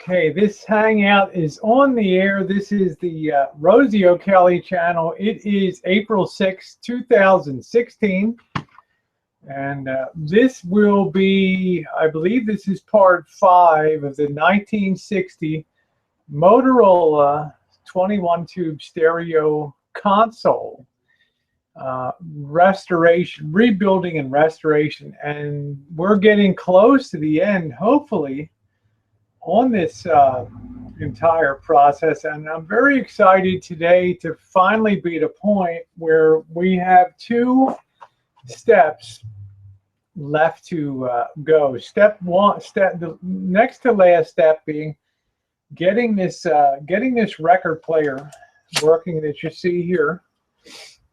Okay, this hangout is on the air. This is the Rosie O'Kelly channel. It is April 6, 2016. And this will be, I believe this is part 5 of the 1960 Motorola 21-tube stereo console restoration, rebuilding and restoration. And we're getting close to the end, hopefully, on this entire process. And I'm very excited today to finally be at a point where we have 2 steps left to go. The next to last step being getting this record player working that you see here.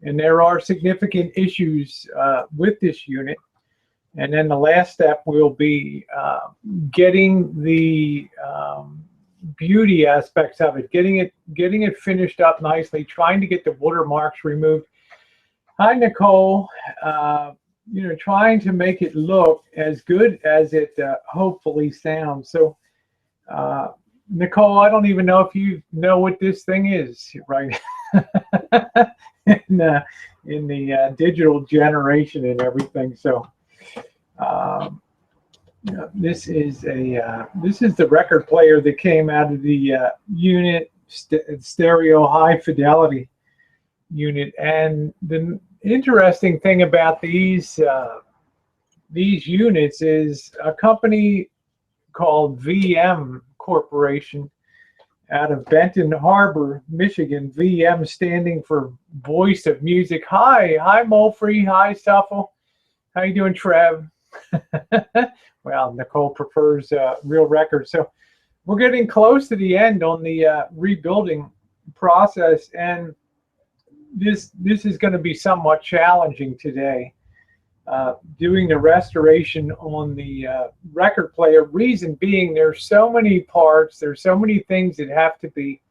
And there are significant issues with this unit. And then the last step will be getting the beauty aspects of it, getting it finished up nicely, trying to get the watermarks removed. Hi, Nicole. Trying to make it look as good as it hopefully sounds. So, Nicole, I don't even know if you know what this thing is, right? in the digital generation and everything. So. This is the record player that came out of the unit stereo high fidelity unit. And the interesting thing about these units is a company called VM Corporation out of Benton Harbor, Michigan. VM standing for Voice of Music. Hi Molfrey. Hi Suffle. How you doing, Trev? Well, Nicole prefers real records. So we're getting close to the end on the rebuilding process, and this is going to be somewhat challenging today. Doing the restoration on the record player. Reason being, there's so many parts, there's so many things that have to be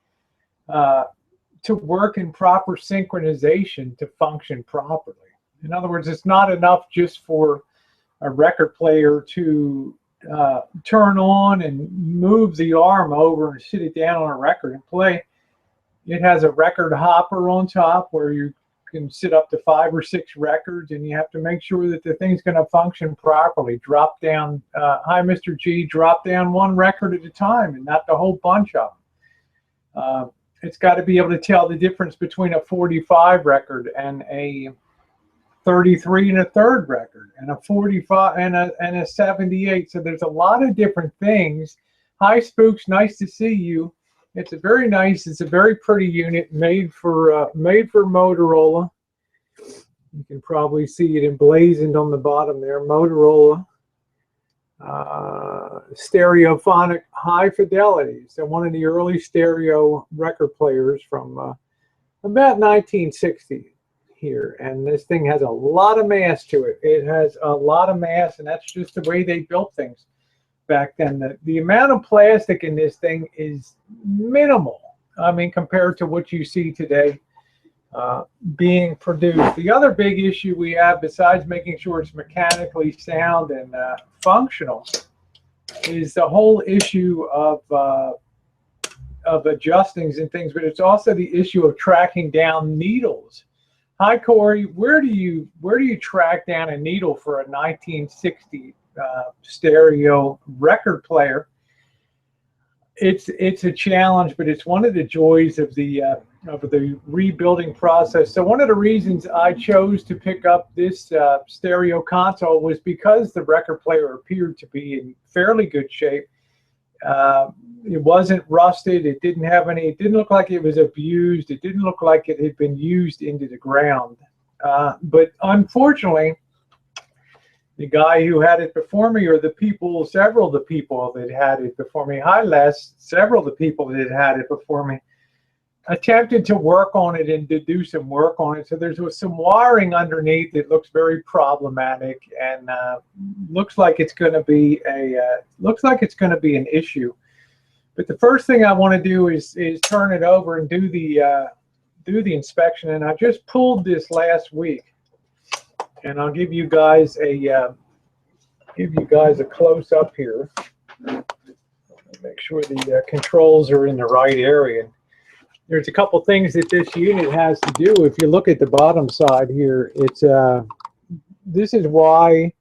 to work in proper synchronization to function properly. In other words, it's not enough just for a record player to turn on and move the arm over and sit it down on a record and play. It has a record hopper on top where you can sit up to 5 or 6 records, and you have to make sure that the thing's going to function properly. Drop down, hi Mr. G, drop down 1 record at a time and not the whole bunch of them. It's got to be able to tell the difference between a 45 record and a 33 and a third record, and a 45 and a 78. So there's a lot of different things. Hi Spooks, nice to see you. It's a very pretty unit made for Motorola. You can probably see it emblazoned on the bottom there. Motorola stereophonic high fidelity. So one of the early stereo record players from about 1960. Here, and this thing has a lot of mass to it. It has a lot of mass, and that's just the way they built things back then. The amount of plastic in this thing is minimal. I mean, compared to what you see today being produced. The other big issue we have, besides making sure it's mechanically sound and functional, is the whole issue of adjustings and things. But it's also the issue of tracking down needles. Hi Corey, where do you track down a needle for a 1960 stereo record player? It's a challenge, but it's one of the joys of the rebuilding process. So one of the reasons I chose to pick up this stereo console was because the record player appeared to be in fairly good shape. It wasn't rusted. It didn't look like it was abused. It didn't look like it had been used into the ground. But unfortunately, the guy who had it before me, or several of the people that had it before me, hi Les, several of the people that had it before me, attempted to work on it and to do some work on it. So there's some wiring underneath that looks very problematic, and looks like it's going to be an issue. But the first thing I want to do is turn it over and do the inspection. And I just pulled this last week, and I'll give you guys a close up here. Make sure the controls are in the right area. There's a couple things that this unit has to do. If you look at the bottom side here, it's this is why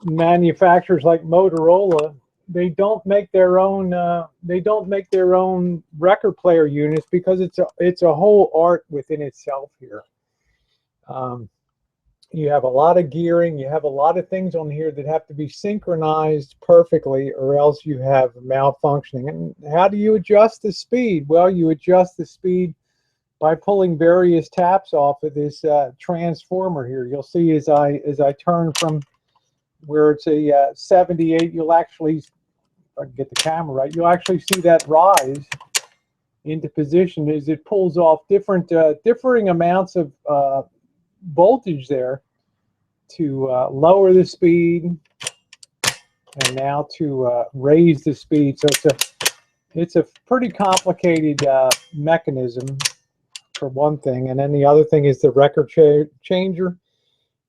manufacturers like Motorola, they don't make their own record player units, because it's a whole art within itself here. You have a lot of gearing, you have a lot of things on here that have to be synchronized perfectly, or else you have malfunctioning. And how do you adjust the speed? Well, you adjust the speed by pulling various taps off of this transformer here. You'll see as I turn from where it's a 78, you'll actually, if I can get the camera right, you'll actually see that rise into position as it pulls off differing amounts of voltage there to lower the speed, and now to raise the speed. So it's a pretty complicated mechanism, for one thing. And then the other thing is the record changer,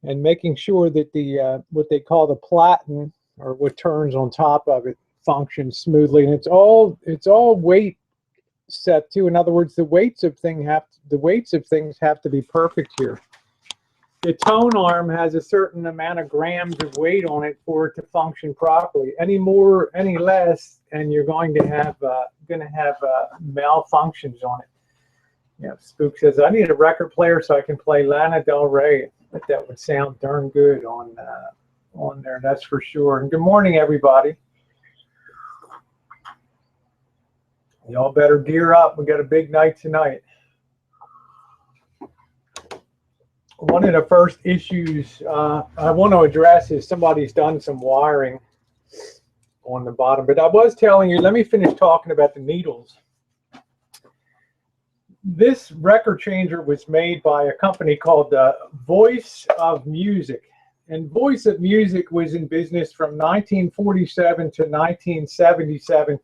and making sure that the what they call the platen, or what turns on top of it, functions smoothly. And it's all weight set too. In other words, the weights of things have to be perfect here. The tone arm has a certain amount of grams of weight on it for it to function properly. Any more, any less, and you're going to have malfunctions on it. Yeah, Spook says, I need a record player so I can play Lana Del Rey. But that would sound darn good on there, that's for sure. And good morning, everybody. Y'all better gear up. We got a big night tonight. One of the first issues I want to address is somebody's done some wiring on the bottom. But I was telling you, let me finish talking about the needles. This record changer was made by a company called Voice of Music. And Voice of Music was in business from 1947 to 1977.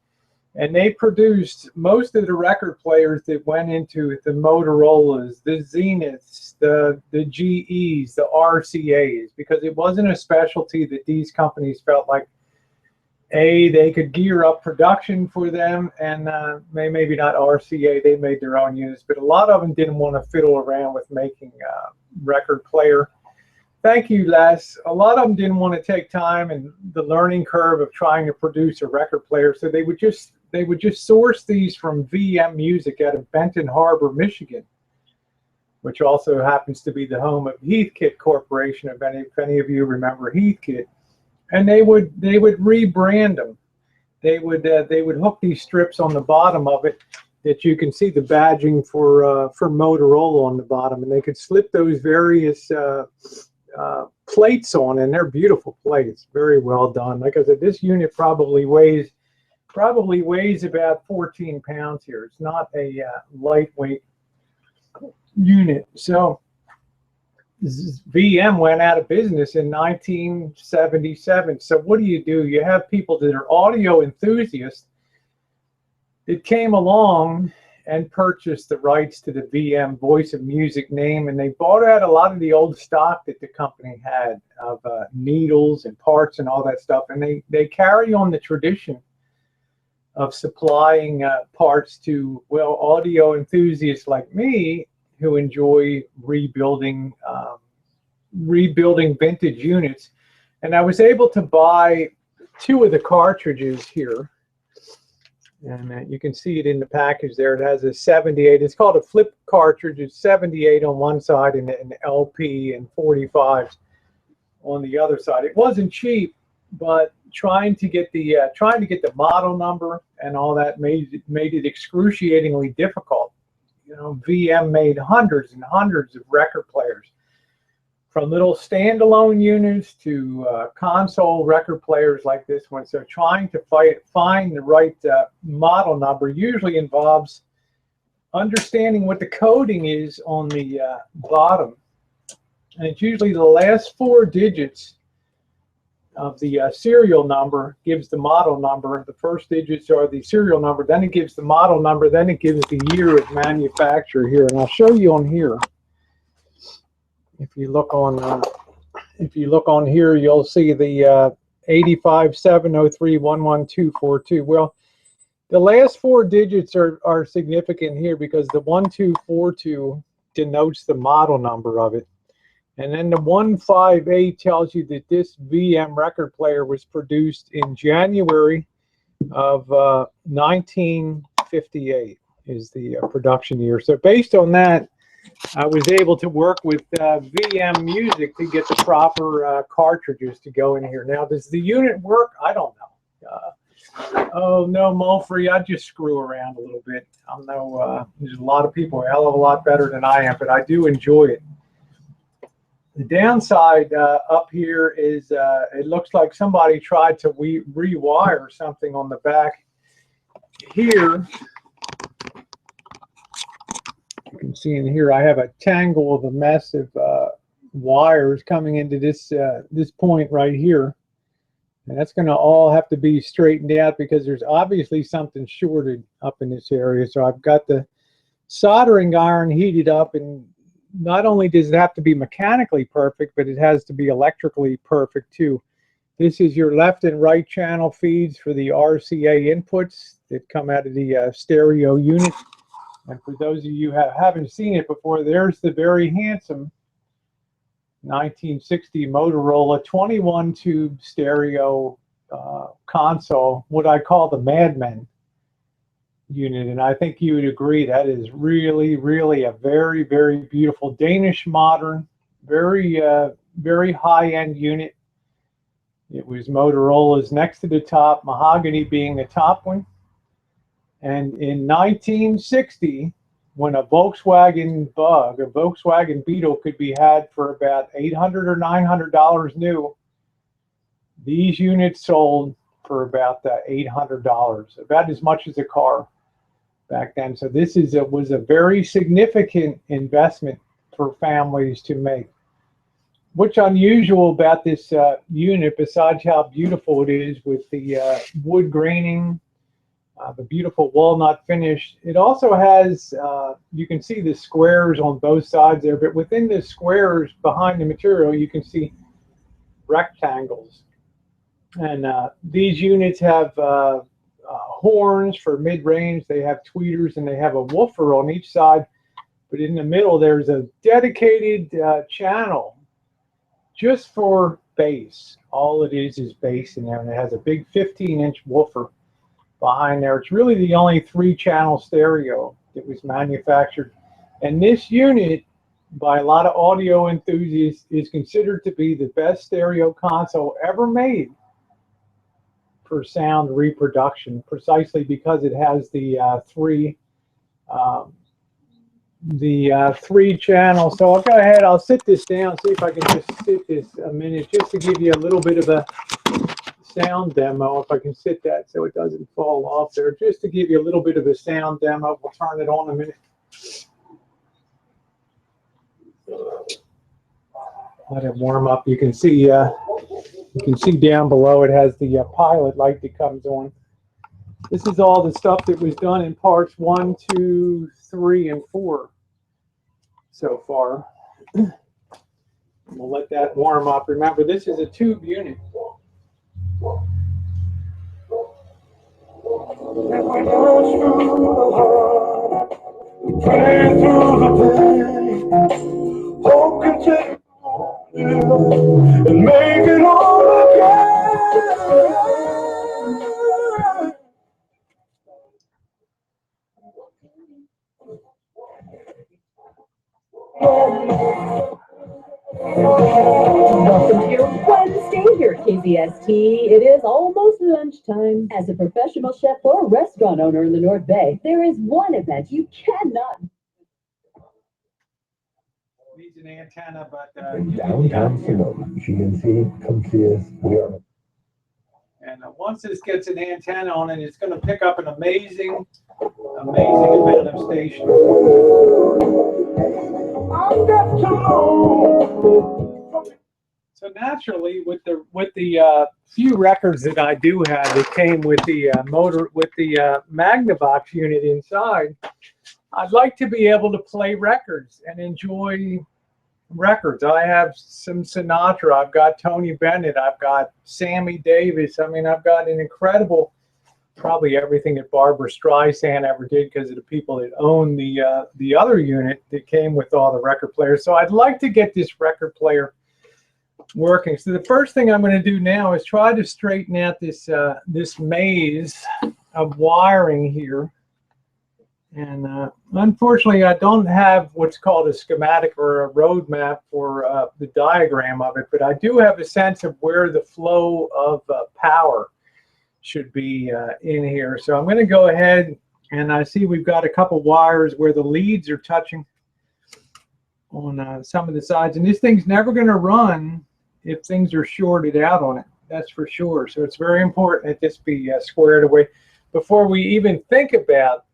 And they produced most of the record players that went into the Motorola's, the Zeniths, the GEs, the RCAs, because it wasn't a specialty that these companies felt like, A, they could gear up production for them, and maybe not RCA, they made their own units, but a lot of them didn't want to fiddle around with making record player. Thank you, Les. A lot of them didn't want to take time and the learning curve of trying to produce a record player, so they would just source these from VM Music out of Benton Harbor, Michigan, which also happens to be the home of Heathkit Corporation, if any of you remember Heathkit. And they would rebrand them. They would hook these strips on the bottom of it that you can see the badging for Motorola on the bottom, and they could slip those various plates on, and they're beautiful plates, very well done. Like I said, this unit probably weighs about 14 pounds here. It's not a lightweight unit. So VM went out of business in 1977. So what do? You have people that are audio enthusiasts that came along and purchased the rights to the VM Voice of Music name, and they bought out a lot of the old stock that the company had of needles and parts and all that stuff, and they carry on the tradition of supplying parts to, well, audio enthusiasts like me who enjoy rebuilding vintage units. And I was able to buy 2 of the cartridges here, and you can see it in the package there. It has a 78. It's called a flip cartridge. It's 78 on one side and an LP and 45s on the other side. It wasn't cheap, but trying to get the model number and all that made it excruciatingly difficult. You know, VM made hundreds and hundreds of record players, from little standalone units to console record players like this one. So trying to find the right model number usually involves understanding what the coding is on the bottom. And it's usually the last 4 digits of the serial number gives the model number. The first digits are the serial number, then it gives the model number, then it gives the year of manufacture here. And I'll show you on here. If you look on here, you'll see the 85703-11242. Well, the last four digits are significant here because the 1242 denotes the model number of it. And then the 158 tells you that this VM record player was produced in January of 1958 is the production year. So based on that, I was able to work with VM Music to get the proper cartridges to go in here. Now, does the unit work? I don't know. Oh no, Mulfrey, I just screw around a little bit. I'm no, there's a lot of people a hell of a lot better than I am, but I do enjoy it. The downside up here is it looks like somebody tried to rewire something on the back here. You can see in here I have a tangle of a mess of wires coming into this this point right here. And that's going to all have to be straightened out because there's obviously something shorted up in this area. So I've got the soldering iron heated up, and not only does it have to be mechanically perfect, but it has to be electrically perfect too. This is your left and right channel feeds for the RCA inputs that come out of the stereo unit. And for those of you who haven't seen it before, there's the very handsome 1960 Motorola 21 tube stereo console, what I call the Madman unit. And I think you would agree that is really, really a very, very beautiful Danish modern, very, very high-end unit. It was Motorola's next to the top, mahogany being the top one. And in 1960, when a Volkswagen Bug, a Volkswagen Beetle could be had for about $800 or $900 new, these units sold for about $800, about as much as a car back then. So this was a very significant investment for families to make. What's unusual about this unit, besides how beautiful it is with the wood graining, the beautiful walnut finish, it also has, you can see the squares on both sides there, but within the squares behind the material, you can see rectangles. And these units have horns for mid-range, they have tweeters, and they have a woofer on each side. But in the middle, there's a dedicated channel just for bass. All it is bass in there, and it has a big 15-inch woofer behind there. It's really the only 3-channel stereo that was manufactured. And this unit, by a lot of audio enthusiasts, is considered to be the best stereo console ever made for sound reproduction, precisely because it has the three channels. So I'll go ahead, I'll sit this down, see if I can just sit this a minute, just to give you a little bit of a sound demo, if I can sit that so it doesn't fall off there, just to give you a little bit of a sound demo. We'll turn it on a minute. Let it warm up. You can see down below it has the pilot light that comes on. This is all the stuff that was done in parts 1, 2, 3, and 4 so far. We'll let that warm up. Remember, this is a tube unit. And make it all again. Welcome to your Wednesday here at KZST. It is almost lunchtime. As a professional chef or restaurant owner in the North Bay, there is one event you cannot. Needs an antenna, but in downtown Sonoma, GNC, come see us. We are. And once this gets an antenna on it, it's going to pick up an amazing amount of stations. So naturally, with the few records that I do have that came with the Magnavox unit inside, I'd like to be able to play records and enjoy records. I have some Sinatra. I've got Tony Bennett. I've got Sammy Davis. I mean, I've got an incredible, probably everything that Barbara Streisand ever did because of the people that own the other unit that came with all the record players. So I'd like to get this record player working. So the first thing I'm going to do now is try to straighten out this this maze of wiring here. And unfortunately, I don't have what's called a schematic or a roadmap for the diagram of it, but I do have a sense of where the flow of power should be in here. So I'm going to go ahead, and I see we've got a couple wires where the leads are touching on some of the sides. And this thing's never going to run if things are shorted out on it. That's for sure. So it's very important that this be squared away before we even think about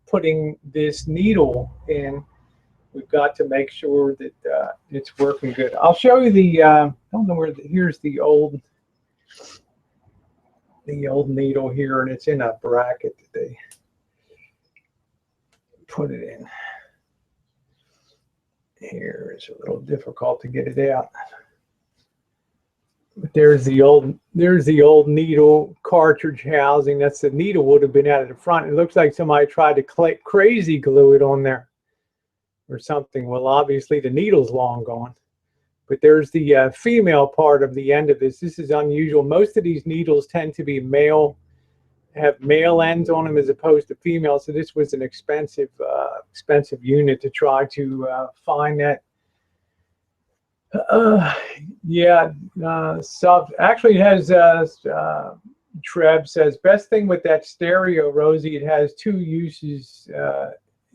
putting this needle in. We've got to make sure that it's working good. I'll show you the, I don't know where, here's the old needle here, and it's in a bracket that they put it in. Here, it's a little difficult to get it out. But there's the old needle cartridge housing. That's the needle would have been out of the front. It looks like somebody tried to crazy glue it on there or something. Well, obviously the needle's long gone. But there's the female part of the end of this. This is unusual. Most of these needles tend to be male, have male ends on them as opposed to female. So this was an expensive unit to try to find that. Actually it has Trev says best thing with that stereo, Rosie, it has two uses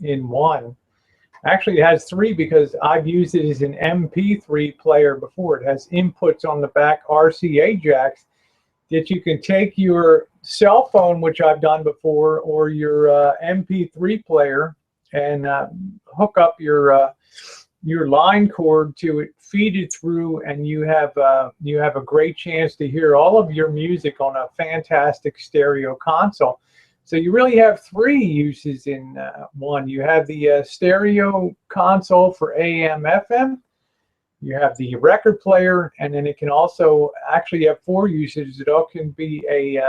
in one. Actually it has three because I've used it as an MP3 player before. It has inputs on the back, RCA jacks, that you can take your cell phone, which I've done before, or your MP3 player and hook up your line cord to it, feed it through, and you have a great chance to hear all of your music on a fantastic stereo console. So you really have three uses in one. You have the stereo console for AM, FM. You have the record player, and then it can also actually have four uses. It all can be a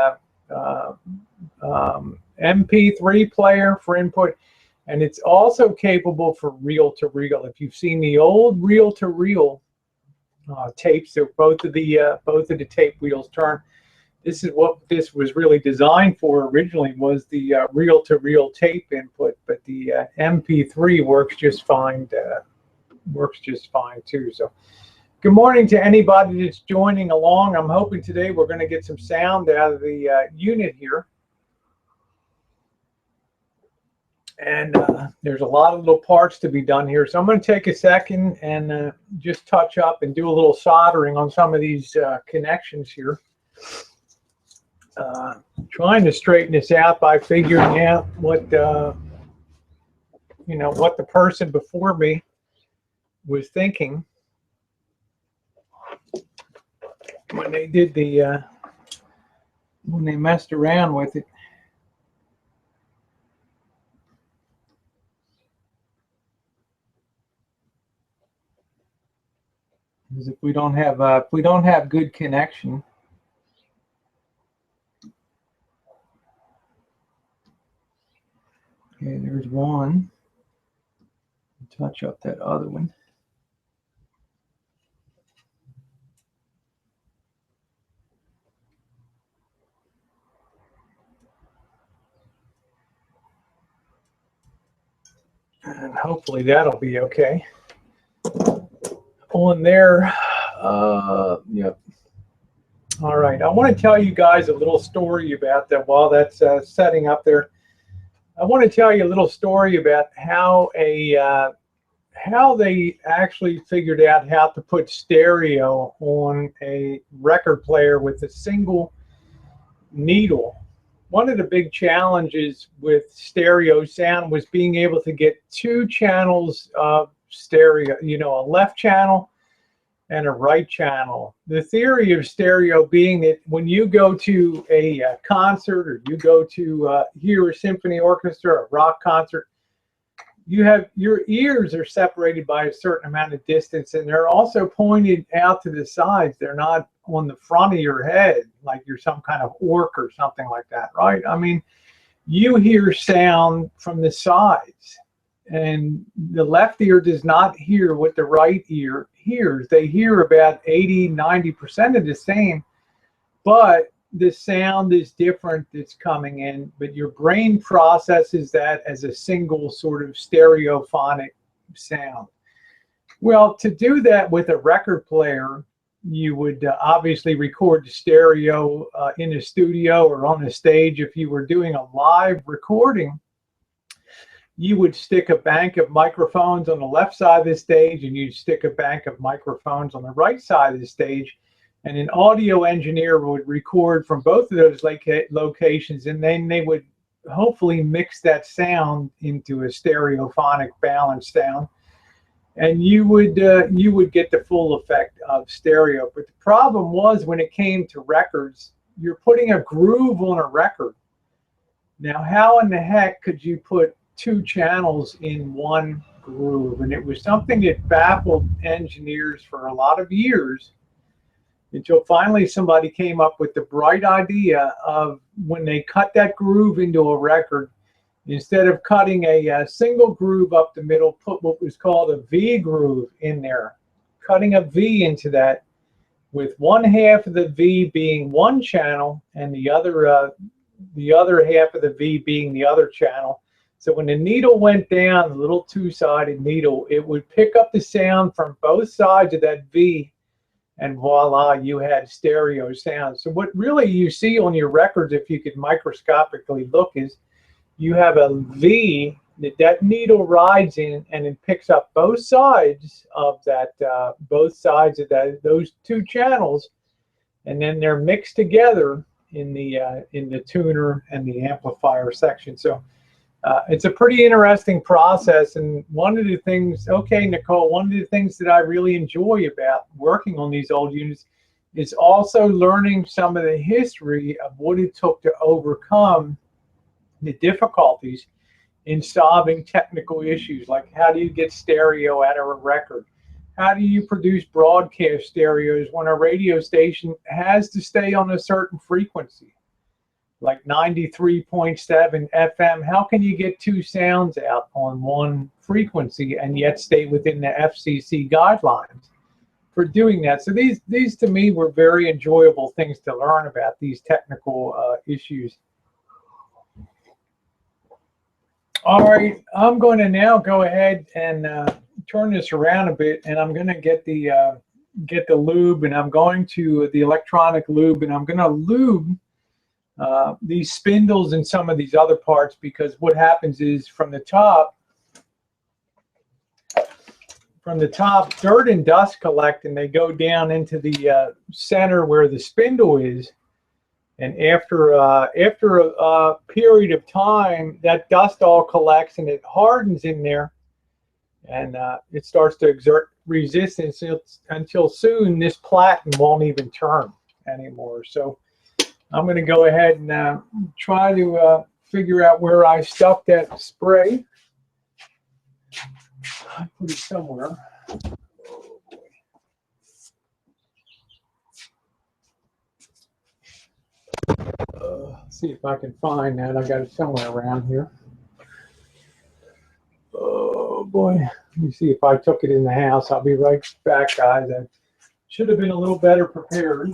MP3 player for input. And it's also capable for reel-to-reel. If you've seen the old reel-to-reel tapes, so both of the tape wheels turn. This is what this was really designed for originally, was the reel-to-reel tape input. But the MP3 works just fine. Works just fine too. So, good morning to anybody that's joining along. I'm hoping today we're going to get some sound out of the unit here. And there's a lot of little parts to be done here. So I'm going to take a second and just touch up and do a little soldering on some of these connections here. Trying to straighten this out by figuring out what, what the person before me was thinking when they did the, when they messed around with it. If we don't have good connection, okay, there's one. Touch up that other one. And hopefully that'll be okay. On there, yep. All right, I want to tell you guys a little story about that while that's setting up there. I want to tell you a little story about how they actually figured out how to put stereo on a record player with a single needle. One of the big challenges with stereo sound was being able to get two channels of stereo, a left channel and a right channel. The theory of stereo being that when you go to a concert or you go to hear a symphony orchestra, a rock concert, your ears are separated by a certain amount of distance, and they're also pointed out to the sides. They're not on the front of your head like you're some kind of orc or something like that, right? I mean, you hear sound from the sides, and the left ear does not hear what the right ear hears. They hear about 80–90% of the same, but the sound is different that's coming in, but your brain processes that as a single sort of stereophonic sound. Well, to do that with a record player, you would obviously record the stereo in a studio or on a stage. If you were doing a live recording, you would stick a bank of microphones on the left side of the stage, and you'd stick a bank of microphones on the right side of the stage. And an audio engineer would record from both of those locations, and then they would hopefully mix that sound into a stereophonic balanced sound, and you would get the full effect of stereo. But the problem was, when it came to records, you're putting a groove on a record. Now, how in the heck could you put two channels in one groove? And it was something that baffled engineers for a lot of years, until finally somebody came up with the bright idea of, when they cut that groove into a record, instead of cutting a single groove up the middle, put what was called a V groove in there, cutting a V into that, with one half of the V being one channel and the other half of the V being the other channel. So when the needle went down, the little two-sided needle, it would pick up the sound from both sides of that V, and voila, you had stereo sound. So what really you see on your records, if you could microscopically look, is you have a V that needle rides in, and it picks up both sides of that, those two channels, and then they're mixed together in the tuner and the amplifier section. So it's a pretty interesting process. And one of the things, okay, Nicole, one of the things that I really enjoy about working on these old units is also learning some of the history of what it took to overcome the difficulties in solving technical issues, like how do you get stereo out of a record? How do you produce broadcast stereos when a radio station has to stay on a certain frequency, like 93.7 FM? How can you get two sounds out on one frequency and yet stay within the FCC guidelines for doing that? So these to me were very enjoyable things to learn about, these technical issues. All right, I'm going to now go ahead and turn this around a bit, and I'm going to get the lube, and I'm going to the electronic lube, and I'm going to lube these spindles and some of these other parts, because what happens is from the top, dirt and dust collect, and they go down into the center where the spindle is. And after a period of time, that dust all collects and it hardens in there, and it starts to exert resistance until soon this platen won't even turn anymore. So I'm going to go ahead and try to figure out where I stuck that spray. I put it somewhere. See if I can find that. I got it somewhere around here. Oh boy, let me see if I took it in the house. I'll be right back, guys. I should have been a little better prepared.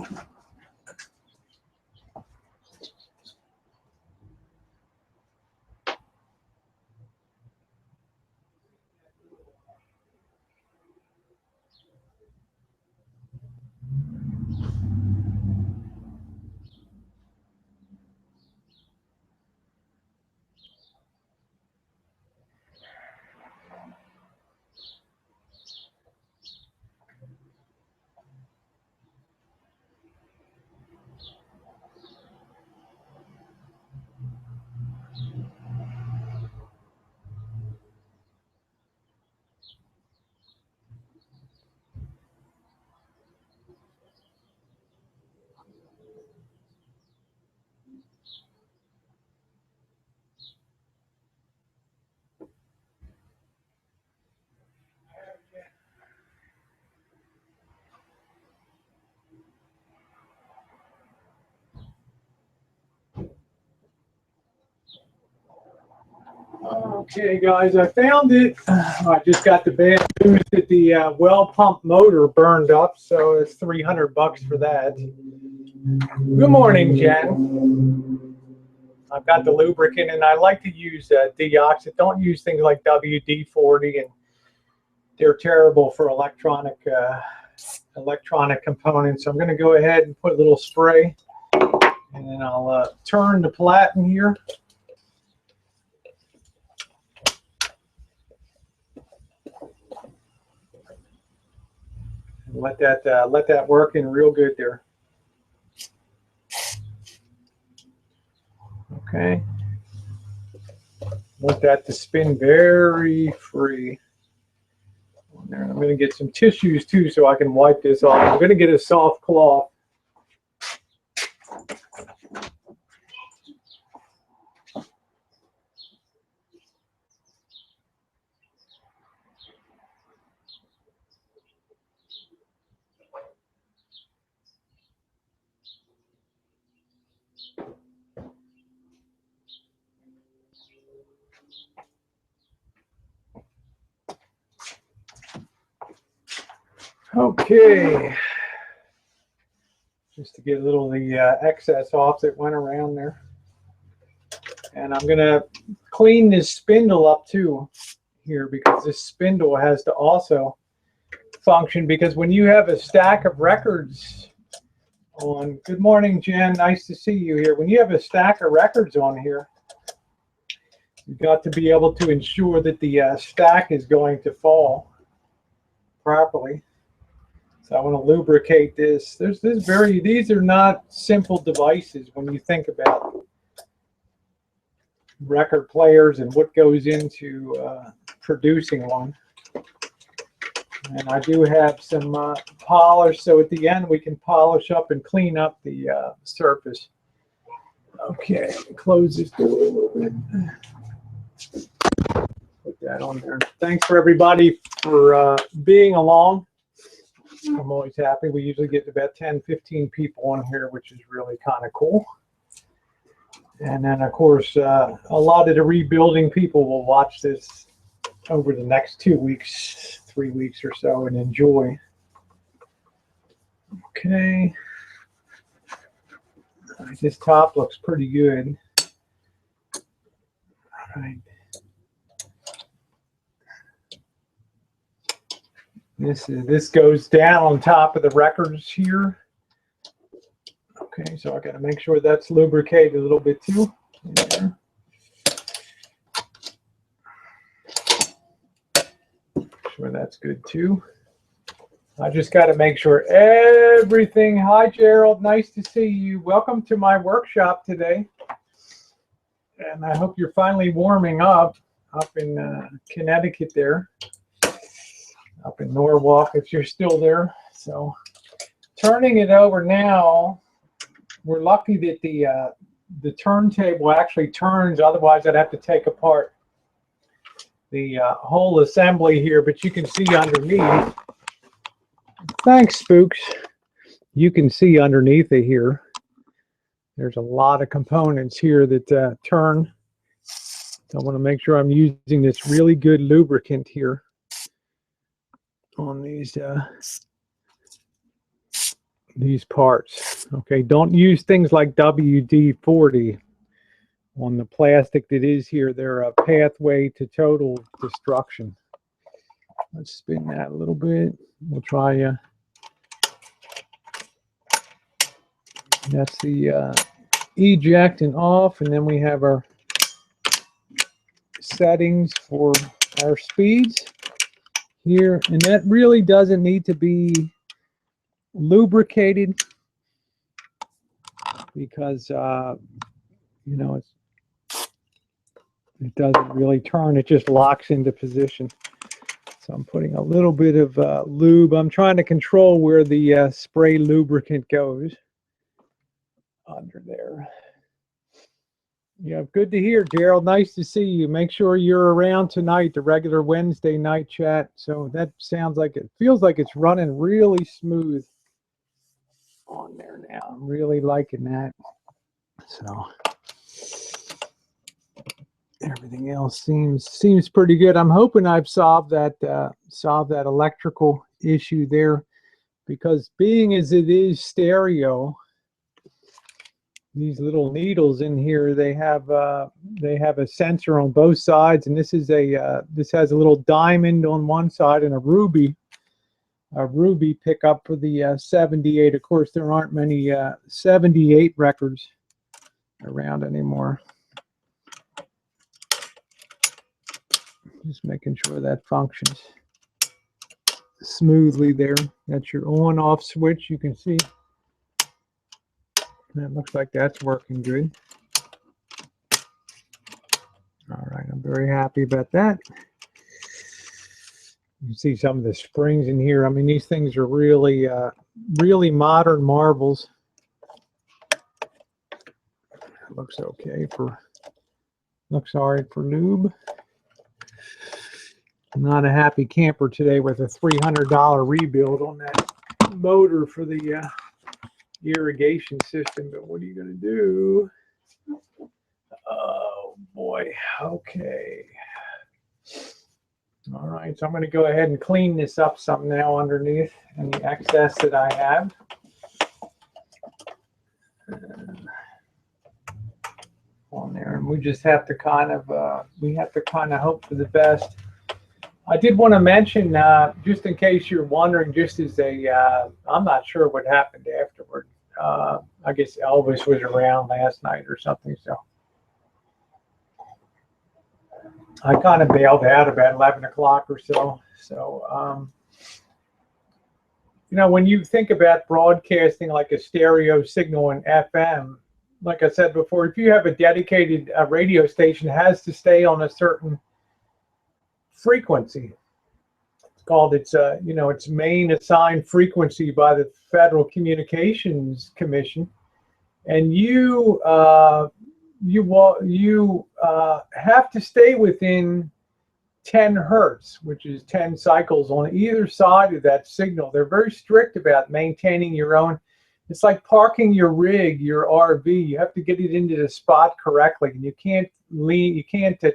Okay, guys, I found it. I just got the bad news that the well pump motor burned up, so it's $300 for that. Good morning, Jen. I've got the lubricant, and I like to use deoxit. Don't use things like WD-40, and they're terrible for electronic components. So I'm going to go ahead and put a little spray, and then I'll turn the platen here. Let that work in real good there. Okay. Want that to spin very free. There. I'm going to get some tissues too so I can wipe this off. I'm going to get a soft cloth. Okay, just to get a little of the excess off that went around there. And I'm going to clean this spindle up too here, because this spindle has to also function, because when you have a stack of records on, good morning, Jen, nice to see you here. When you have a stack of records on here, you've got to be able to ensure that the stack is going to fall properly. So I want to lubricate this. These are not simple devices when you think about record players and what goes into producing one. And I do have some polish, so at the end we can polish up and clean up the surface. Okay, close this door a little bit. Put that on there. Thanks for everybody for being along. I'm always happy. We usually get about 10, 15 people on here, which is really kind of cool. And then, of course, a lot of the rebuilding people will watch this over the next 2 weeks, 3 weeks or so, and enjoy. Okay. This top looks pretty good. All right. This goes down on top of the records here. Okay, so I got to make sure that's lubricated a little bit too. There. Sure that's good too. I just got to make sure everything. Hi, Gerald. Nice to see you. Welcome to my workshop today. And I hope you're finally warming up in Connecticut there. Up in Norwalk, if you're still there. So turning it over now, we're lucky that the turntable actually turns. Otherwise, I'd have to take apart the whole assembly here. But you can see underneath. Thanks, Spooks. You can see underneath it here. There's a lot of components here that turn. So I want to make sure I'm using this really good lubricant here on these parts. Okay, don't use things like WD-40 on the plastic that is here. They're a pathway to total destruction. Let's spin that a little bit. We'll try that's the eject and off, and then we have our settings for our speeds here, and that really doesn't need to be lubricated because you know it doesn't really turn, it just locks into position. So I'm putting a little bit of lube. I'm trying to control where the spray lubricant goes under there. Yeah, good to hear, Gerald. Nice to see you. Make sure you're around tonight, the regular Wednesday night chat. So that sounds like it feels like it's running really smooth on there now. I'm really liking that. So Everything else seems pretty good. I'm hoping I've solved that electrical issue there, because being as it is stereo, these little needles in here, they have a sensor on both sides, and this has a little diamond on one side and a ruby pickup for the 78. Of course, there aren't many 78 records around anymore. Just making sure that functions smoothly there. That's your on-off switch. You can see that looks like that's working good. All right, I'm very happy about that. You can see some of the springs in here. I mean, these things are really, really modern marvels. Looks okay for, looks all right for lube. I'm not a happy camper today with a $300 rebuild on that motor for the irrigation system, but what are you going to do? Oh boy. Okay. All right, so I'm going to go ahead and clean this up some now underneath any excess that I have. On there, and we just have to kind of hope for the best. I did want to mention, just in case you're wondering, just as a, I'm not sure what happened afterward. I guess Elvis was around last night or something, so I kind of bailed out about 11 o'clock or so. So, you know, when you think about broadcasting like a stereo signal in FM, like I said before, if you have a dedicated radio station, it has to stay on a certain frequency. It's called its main assigned frequency by the Federal Communications Commission, and you have to stay within 10 hertz, which is 10 cycles on either side of that signal. They're very strict about maintaining your own. It's like parking your rig, your RV. You have to get it into the spot correctly, and you can't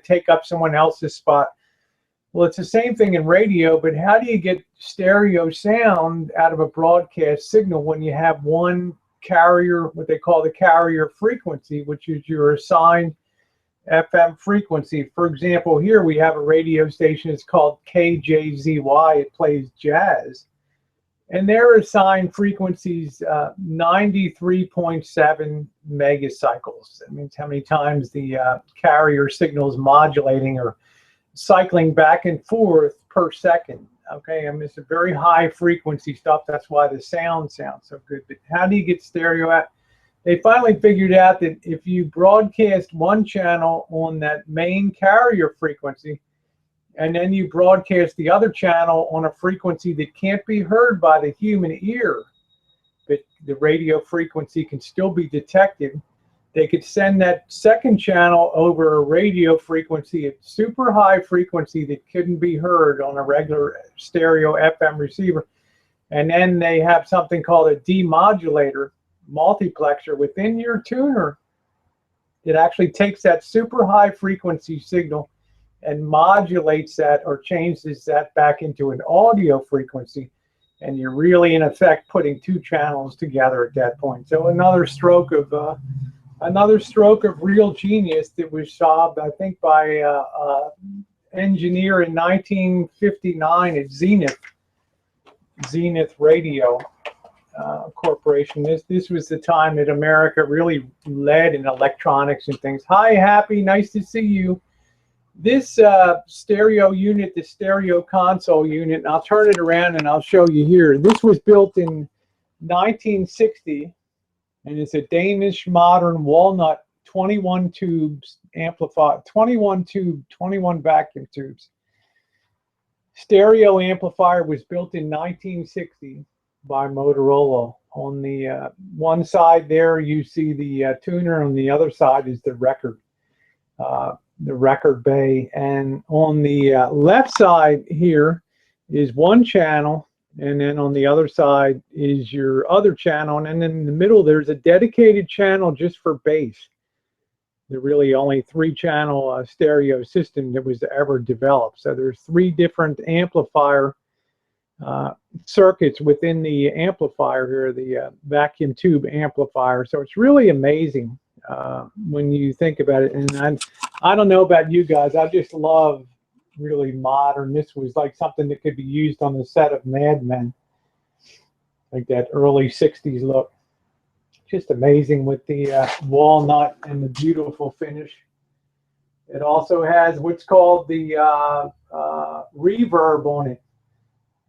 take up someone else's spot. Well, it's the same thing in radio, but how do you get stereo sound out of a broadcast signal when you have one carrier, what they call the carrier frequency, which is your assigned FM frequency? For example, here we have a radio station. It's called KJZY. It plays jazz. And their assigned frequencies, 93.7 megacycles. That means how many times the carrier signal is modulating or cycling back and forth per second. Okay, I mean, it's a very high frequency stuff. That's why the sound sounds so good. But how do you get stereo out? They finally figured out that if you broadcast one channel on that main carrier frequency, and then you broadcast the other channel on a frequency that can't be heard by the human ear, but the radio frequency can still be detected, they could send that second channel over a radio frequency at super high frequency that couldn't be heard on a regular stereo FM receiver. And then they have something called a demodulator multiplexer within your tuner that actually takes that super high frequency signal and modulates that or changes that back into an audio frequency. And you're really, in effect, putting two channels together at that point. So another stroke of real genius that was solved, I think, by an engineer in 1959 at Zenith Radio Corporation. This was the time that America really led in electronics and things. Hi, Happy, nice to see you. This stereo unit, the stereo console unit, and I'll turn it around and I'll show you here. This was built in 1960. And it's a Danish modern walnut 21 tubes amplified, 21 vacuum tubes. Stereo amplifier was built in 1960 by Motorola. On the one side there, you see the tuner. On the other side is the record bay. And on the left side here is one channel. And then on the other side is your other channel. And then in the middle, there's a dedicated channel just for bass. the really only 3-channel stereo system that was ever developed. So there's 3 different amplifier circuits within the amplifier here, the vacuum tube amplifier. So it's really amazing when you think about it. And I don't know about you guys, I just love really modern. This was like something that could be used on the set of Mad Men, like that early 60s look. Just amazing with the walnut and the beautiful finish. It also has what's called the reverb on it,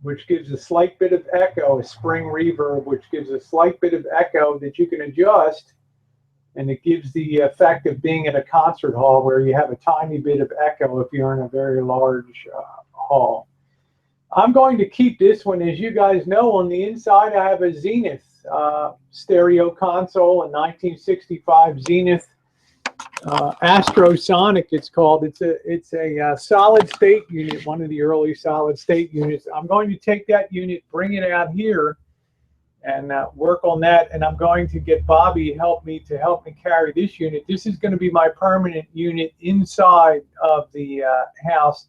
which gives a slight bit of echo, a spring reverb, which gives a slight bit of echo that you can adjust, and it gives the effect of being at a concert hall where you have a tiny bit of echo if you're in a very large hall. I'm going to keep this one. As you guys know, on the inside I have a Zenith stereo console, a 1965 Zenith Astrosonic it's called. It's a solid state unit, one of the early solid state units. I'm going to take that unit, bring it out here, and work on that. And I'm going to get Bobby help me carry this unit. This is going to be my permanent unit inside of the house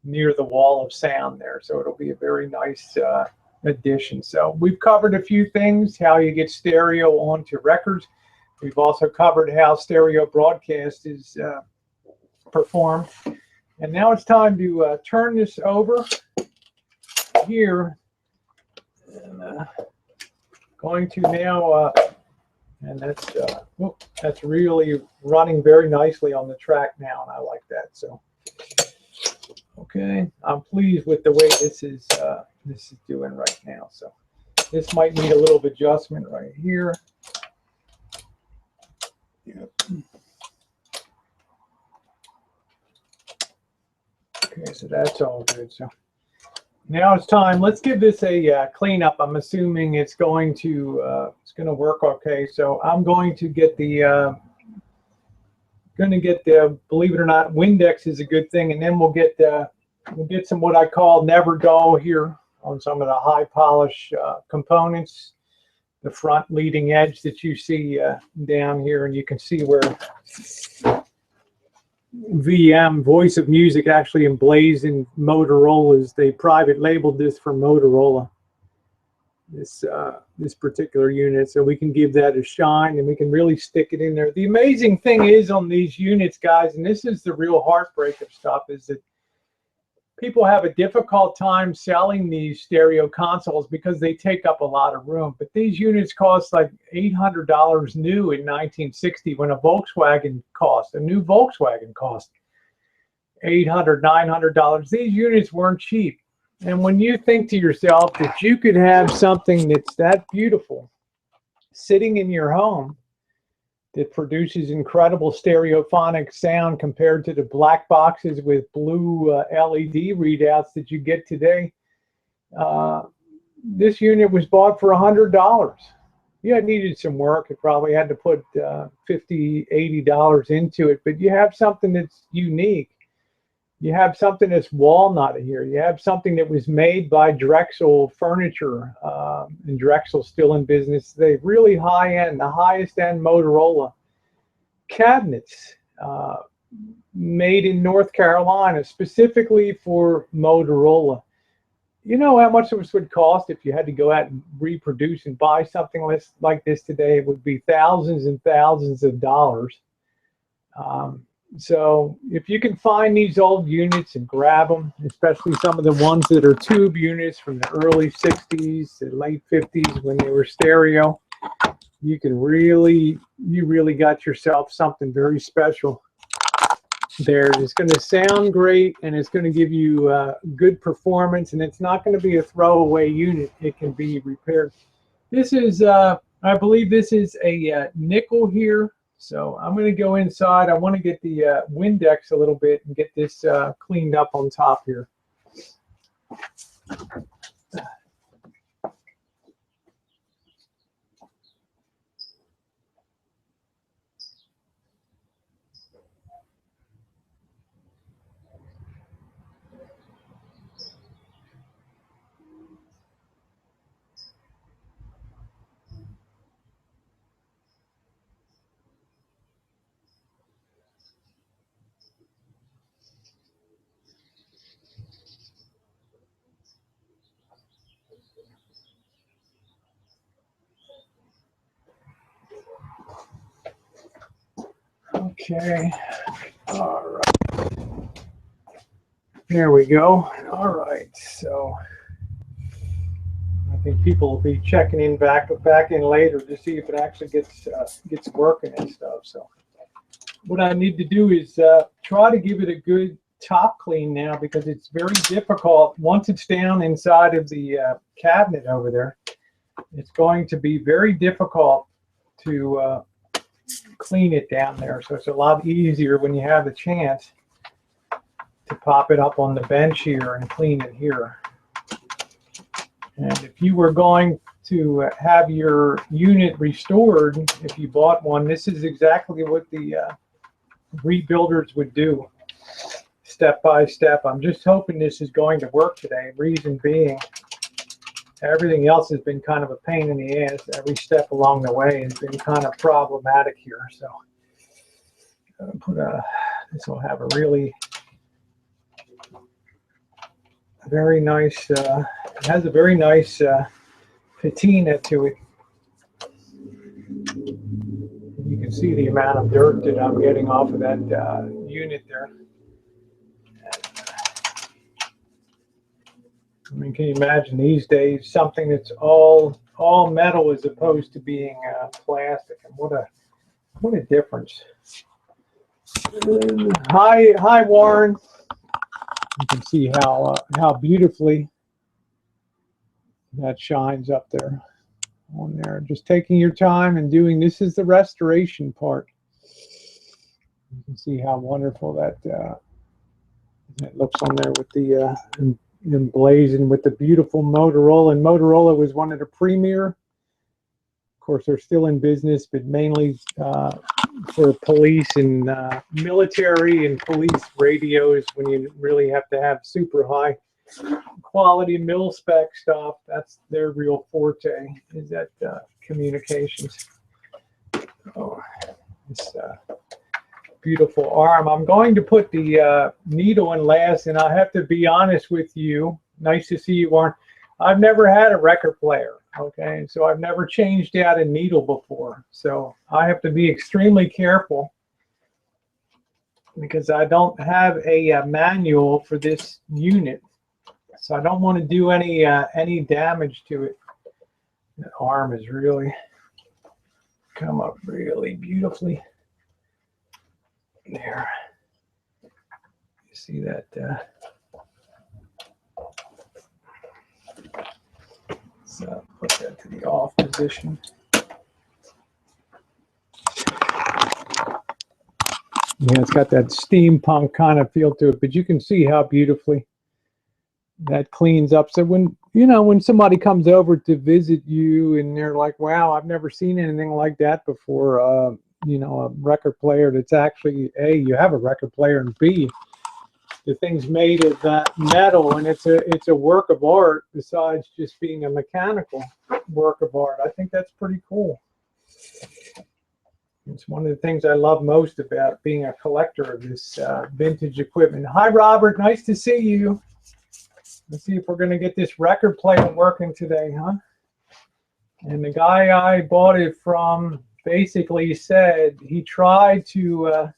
near the wall of sound there. So it'll be a very nice addition. So we've covered a few things, how you get stereo onto records. We've also covered how stereo broadcast is performed. And now it's time to turn this over here. And, going to now, and that's really running very nicely on the track now, and I like that. So, okay, I'm pleased with the way this is doing right now. So this might need a little adjustment right here. Yep. Okay, so that's all good. So now it's time. Let's give this a cleanup. I'm assuming it's going to work okay. So I'm going to get the believe it or not, Windex is a good thing, and then we'll get some what I call never dull here on some of the high polish components. The front leading edge that you see down here, and you can see where VM, Voice of Music, actually emblazoned Motorola's. They private labeled this for Motorola, this particular unit, so we can give that a shine and we can really stick it in there. The amazing thing is on these units, guys, and this is the real heartbreak of stuff, is that people have a difficult time selling these stereo consoles because they take up a lot of room. But these units cost like $800 new in 1960 when a new Volkswagen cost $800, $900. These units weren't cheap. And when you think to yourself that you could have something that's that beautiful sitting in your home that produces incredible stereophonic sound compared to the black boxes with blue LED readouts that you get today. This unit was bought for $100. Yeah, it needed some work. It probably had to put $50, $80 into it, but you have something that's unique. You have something that's walnut here. You have something that was made by Drexel Furniture, and Drexel's still in business. They really high-end, the highest-end Motorola cabinets made in North Carolina, specifically for Motorola. You know how much this would cost if you had to go out and reproduce and buy something like this today? It would be thousands and thousands of dollars. So if you can find these old units and grab them, especially some of the ones that are tube units from the early 60s to late 50s when they were stereo, you really got yourself something very special there. It's going to sound great, and it's going to give you good performance, and it's not going to be a throwaway unit. It can be repaired. This is, I believe this is a nickel here. So I'm going to go inside. I want to get the Windex a little bit and get this cleaned up on top here. Okay. All right. There we go. All right. So I think people will be checking in back in later to see if it actually gets working and stuff. So what I need to do is try to give it a good top clean now, because it's very difficult once it's down inside of the cabinet over there. It's going to be very difficult to clean it down there. So it's a lot easier when you have the chance to pop it up on the bench here and clean it here. And if you were going to have your unit restored, if you bought one, this is exactly what the rebuilders would do, step by step. I'm just hoping this is going to work today. Reason being, everything else has been kind of a pain in the ass. Every step along the way has been kind of problematic here. So this will have a really very nice, it has a very nice patina to it. You can see the amount of dirt that I'm getting off of that unit there. I mean, can you imagine these days something that's all metal as opposed to being plastic? And what a difference! Hi, Warren. You can see how beautifully that shines up there on there. Just taking your time and doing, this is the restoration part. You can see how wonderful that looks on there with the emblazoned with the beautiful Motorola. And Motorola was one of the premier. Of course, they're still in business, but mainly for police and military and police radios, when you really have to have super high quality mil spec stuff. That's their real forte, is that communications. Oh, this beautiful arm. I'm going to put the needle in last, and I have to be honest with you. Nice to see you, Warren. I've never had a record player, okay? So I've never changed out a needle before. So I have to be extremely careful, because I don't have a manual for this unit. So I don't want to do any damage to it. The arm has really come up really beautifully. There. You see that? So put that to the off position. Yeah, it's got that steampunk kind of feel to it, but you can see how beautifully that cleans up. So when somebody comes over to visit you and they're like, wow, I've never seen anything like that before, a record player that's actually, A, you have a record player, and B, the thing's made of metal, and it's a work of art besides just being a mechanical work of art. I think that's pretty cool. It's one of the things I love most about being a collector of this vintage equipment. Hi, Robert. Nice to see you. Let's see if we're going to get this record player working today, huh? And the guy I bought it from basically said he tried to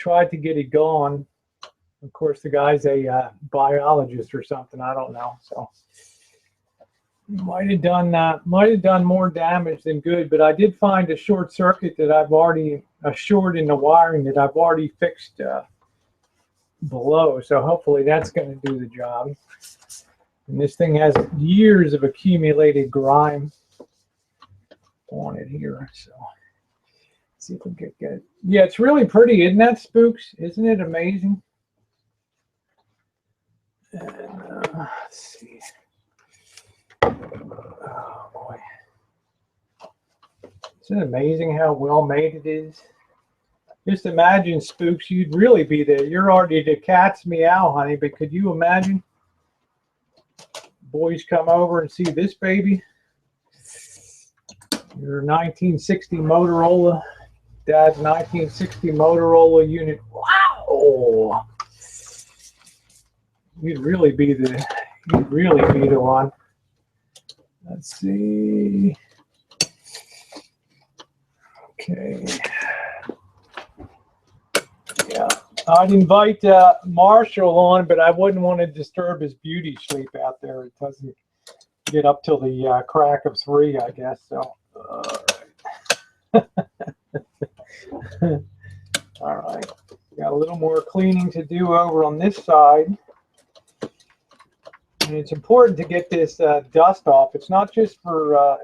get it going. Of course, the guy's a biologist or something. I don't know. So might have done more damage than good. But I did find a short circuit that I've already a short in the wiring that I've already fixed below. So hopefully that's going to do the job. And this thing has years of accumulated grime on it here. So let's see if we can get it. Yeah, it's really pretty, isn't that, Spooks? Isn't it amazing? And let's see. Oh boy, isn't it amazing how well made it is? Just imagine, Spooks, you'd really be there. You're already the cat's meow, honey, but could you imagine? Boys come over and see this baby. Your 1960 Motorola, Dad's 1960 Motorola unit. Wow! You'd really be the one. Let's see. Okay. Yeah, I'd invite Marshall on, but I wouldn't want to disturb his beauty sleep out there. It doesn't get up till the crack of 3, I guess. So, all right. Got a little more cleaning to do over on this side. And it's important to get this dust off. It's not just for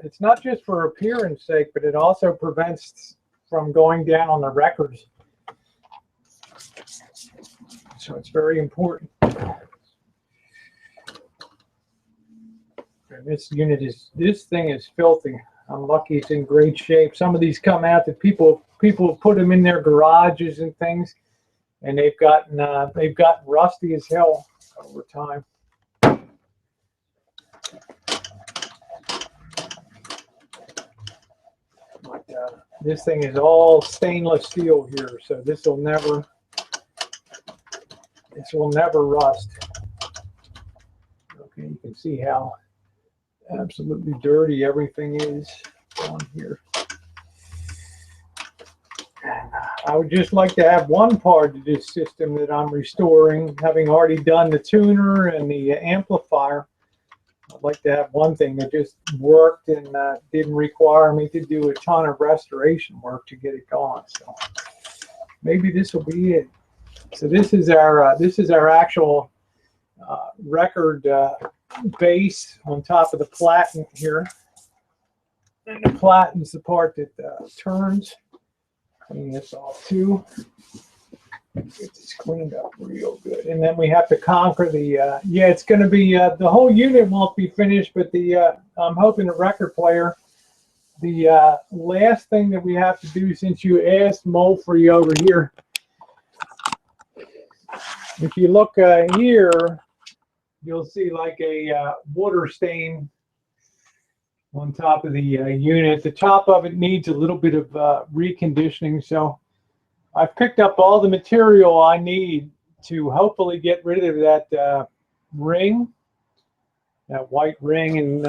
appearance sake, but it also prevents from going down on the records. So it's very important. And this thing is filthy. I'm lucky it's in great shape. Some of these come out that people put them in their garages and things, and they've gotten rusty as hell over time. But, this thing is all stainless steel here, so this will never rust. Okay, you can see how absolutely dirty everything is on here. And I would just like to have one part of this system that I'm restoring, having already done the tuner and the amplifier. I'd like to have one thing that just worked and didn't require me to do a ton of restoration work to get it going. So maybe this will be it. So this is our actual record base on top of the platen here, and the platen's the part that turns. Clean this off too. Get this cleaned up real good, and then we have to conquer the. Yeah, it's going to be the whole unit won't be finished, but the I'm hoping the record player. The last thing that we have to do, since you asked Moulfrey over here, if you look here, you'll see like a water stain on top of the unit. The top of it needs a little bit of reconditioning, so I've picked up all the material I need to hopefully get rid of that ring, that white ring, and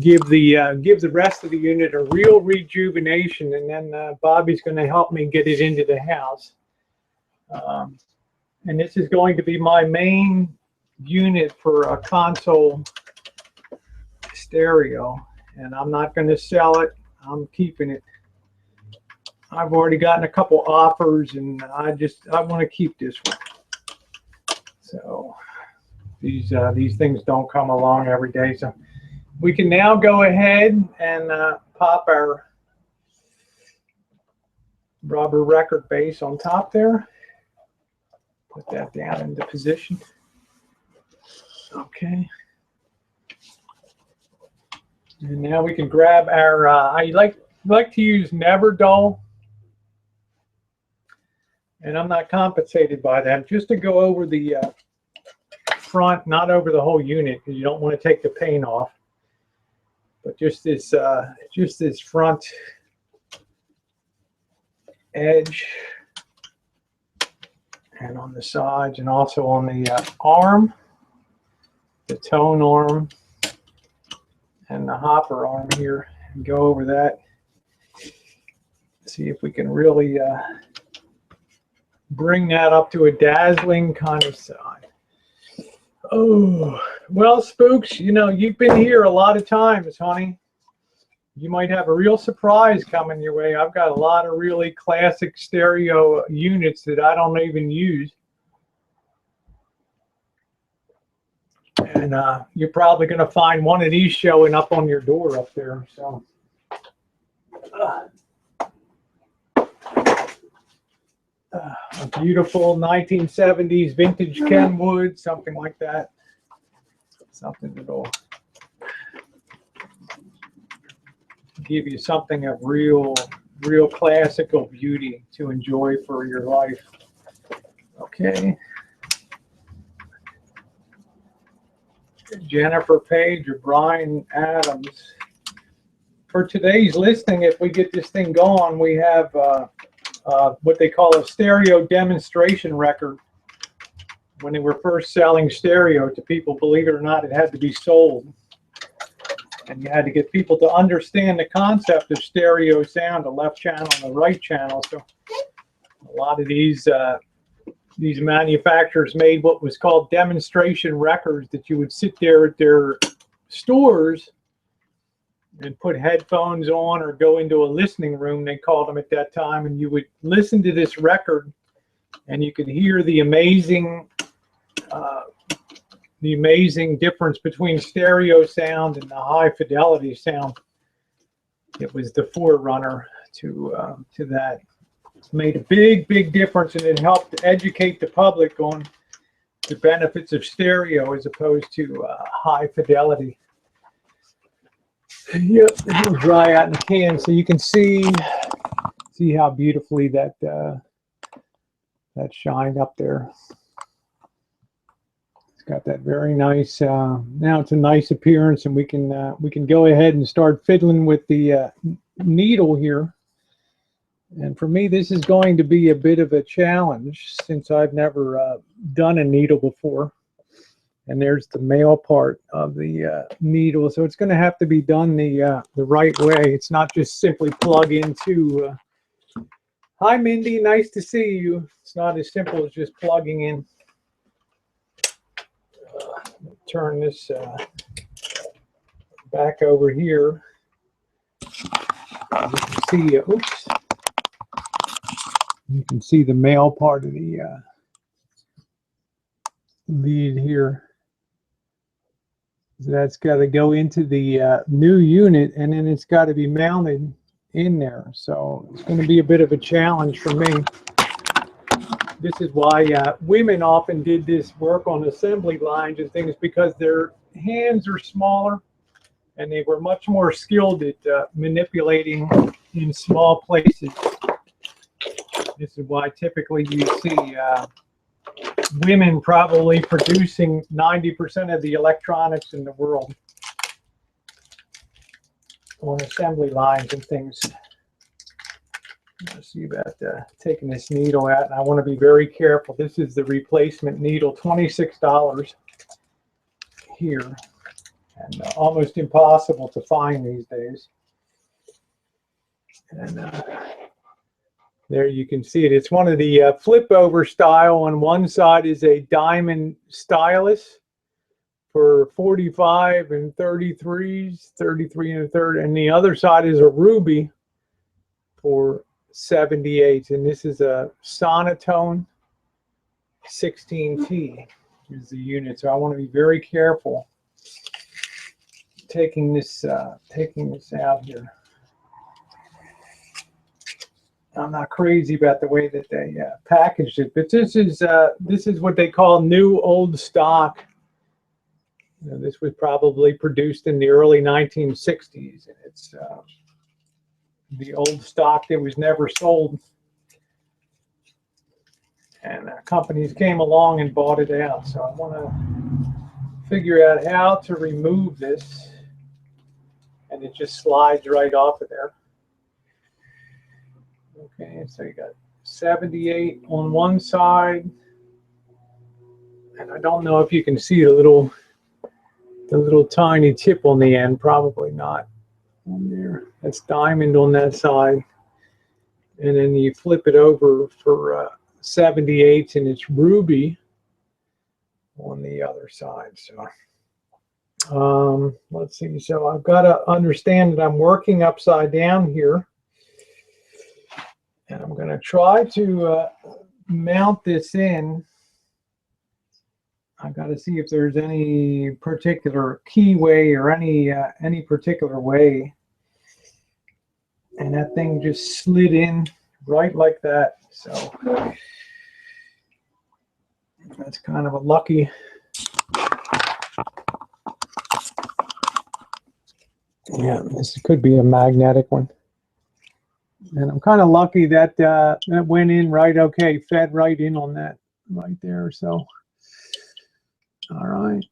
give the rest of the unit a real rejuvenation. And then Bobby's going to help me get it into the house. And this is going to be my main unit for a console stereo, and I'm not going to sell it. I'm keeping it. I've already gotten a couple offers, and I want to keep this one. So these things don't come along every day. So we can now go ahead and pop our rubber record base on top there. Put that down into position. Okay. And now we can grab our, I like to use Never Dull. And I'm not compensated by them, just to go over the front, not over the whole unit, because you don't want to take the paint off. But just this front edge, and on the sides, and also on the arm, the tone arm, and the hopper arm here, and go over that. See if we can really bring that up to a dazzling kind of size. Oh, well, Spooks, you know, you've been here a lot of times, honey. You might have a real surprise coming your way. I've got a lot of really classic stereo units that I don't even use. And you're probably going to find one of these showing up on your door up there. So. A beautiful 1970s vintage Kenwood, something like that. Something that'll give you something of real classical beauty to enjoy for your life. Okay. Jennifer Page or Brian Adams. For today's listing, if we get this thing going, we have what they call a stereo demonstration record. When they were first selling stereo to people, believe it or not, it had to be sold. And you had to get people to understand the concept of stereo sound, the left channel and the right channel. So a lot of these these manufacturers made what was called demonstration records that you would sit there at their stores and put headphones on or go into a listening room, they called them at that time, and you would listen to this record and you could hear the amazing difference between stereo sound and the high fidelity sound. It was the forerunner to that. It made a big difference, and it helped educate the public on the benefits of stereo as opposed to high fidelity. Yep, it'll dry out in the can, so you can see how beautifully that shined up there. It's got that very nice. Now it's a nice appearance, and we can go ahead and start fiddling with the needle here. And for me, this is going to be a bit of a challenge since I've never done a needle before. And there's the male part of the needle, so it's going to have to be done the right way. It's not just simply plug into. Hi, Mindy, nice to see you. It's not as simple as just plugging in. Turn this back over here. You can see. Oops. You can see the male part of the lead here. So that's got to go into the new unit, and then it's got to be mounted in there. So it's going to be a bit of a challenge for me. This is why women often did this work on assembly lines and things, because their hands are smaller and they were much more skilled at manipulating in small places. This is why typically you see women probably producing 90% of the electronics in the world on assembly lines and things. Let's see about taking this needle out, and I want to be very careful. This is the replacement needle, $26 here, and almost impossible to find these days. And there you can see it. It's one of the flip over style. On one side is a diamond stylus for 45 and 33s, 33 and a third, and the other side is a ruby for 78. And this is a Sonotone 16T is the unit. So I want to be very careful taking this out here. I'm not crazy about the way that they packaged it, but this is what they call new old stock. You know, this was probably produced in the early 1960s, and it's the old stock that was never sold. And companies came along and bought it out. So I want to figure out how to remove this, and it just slides right off of there. Okay, so you got 78 on one side, and I don't know if you can see the little tiny tip on the end. Probably not on there. That's diamond on that side, and then you flip it over for 78, and it's ruby on the other side. So let's see. So I've got to understand that I'm working upside down here. And I'm going to try to mount this in. I've got to see if there's any particular keyway or any particular way. And that thing just slid in right like that. So that's kind of a lucky. Yeah, this could be a magnetic one. And I'm kind of lucky that that went in right okay, fed right in on that right there. So, all right.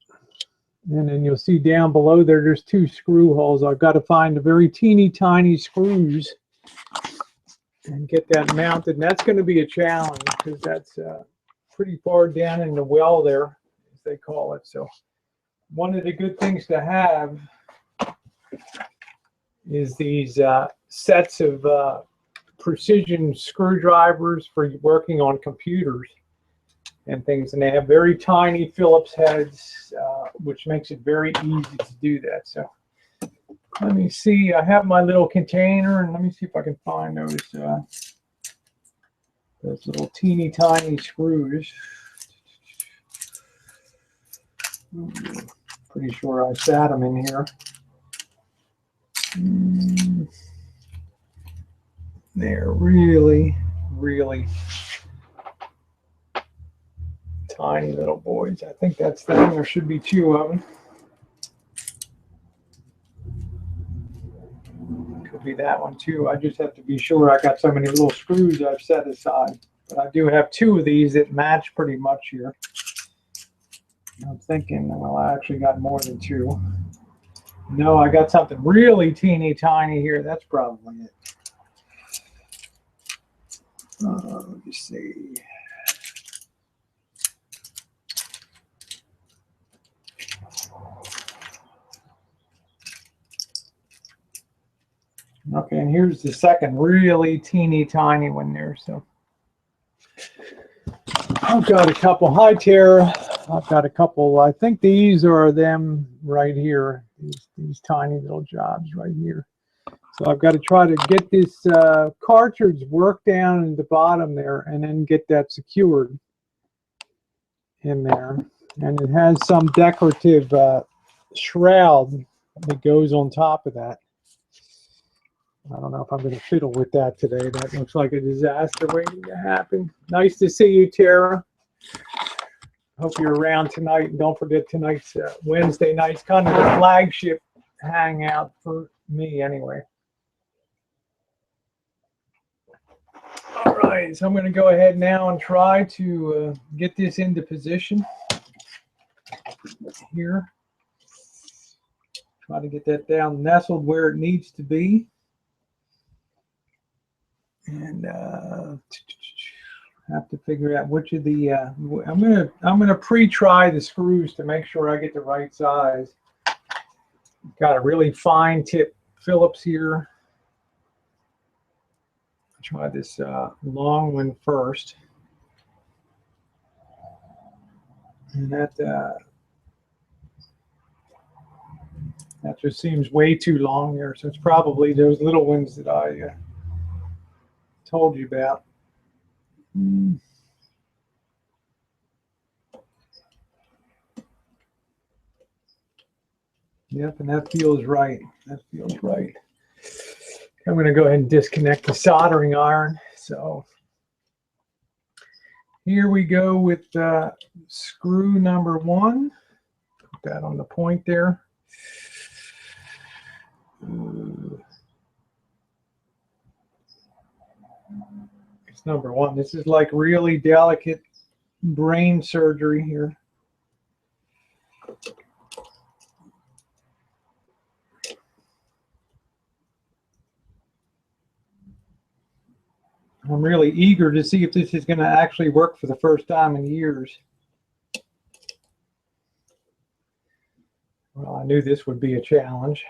And then you'll see down below there's two screw holes. I've got to find the very teeny tiny screws and get that mounted. And that's going to be a challenge because that's pretty far down in the well there, as they call it. So one of the good things to have is these sets of precision screwdrivers for working on computers. and things. And they have very tiny Phillips heads, which makes it very easy to do that. So let me see. I have my little container, and let me see if I can find those little teeny tiny screws. Pretty sure I sat them in here. They're really, really tiny little boys. I think that's them. There should be two of them. Could be that one too. I just have to be sure I got so many little screws I've set aside. But I do have two of these that match pretty much here. I'm thinking, well, I actually got more than two. No, I got something really teeny tiny here. That's probably it. Let me see. Okay, and here's the second really teeny tiny one there. So I've got a couple. Hi, Tara. I've got a couple. I think these are them right here. These tiny little jobs right here. So I've got to try to get this cartridge worked down in the bottom there, and then get that secured in there. And it has some decorative shroud that goes on top of that. I don't know if I'm going to fiddle with that today. That looks like a disaster waiting to happen. Nice to see you, Tara. Hope you're around tonight. And don't forget tonight's Wednesday night's kind of the flagship hangout for me anyway. All right, so I'm going to go ahead now and try to get this into position here. Try to get that down nestled where it needs to be. And have to figure out which of the I'm gonna pre-try the screws to make sure I get the right size. Got a really fine tip Phillips here. I'll try this long one first, and that just seems way too long there. So it's probably those little ones that I told you about. Yep, and that feels right. That feels right. I'm going to go ahead and disconnect the soldering iron. So here we go with screw number one. Put that on the point there. It's number one. This is like really delicate brain surgery here. I'm really eager to see if this is going to actually work for the first time in years. Well, I knew this would be a challenge.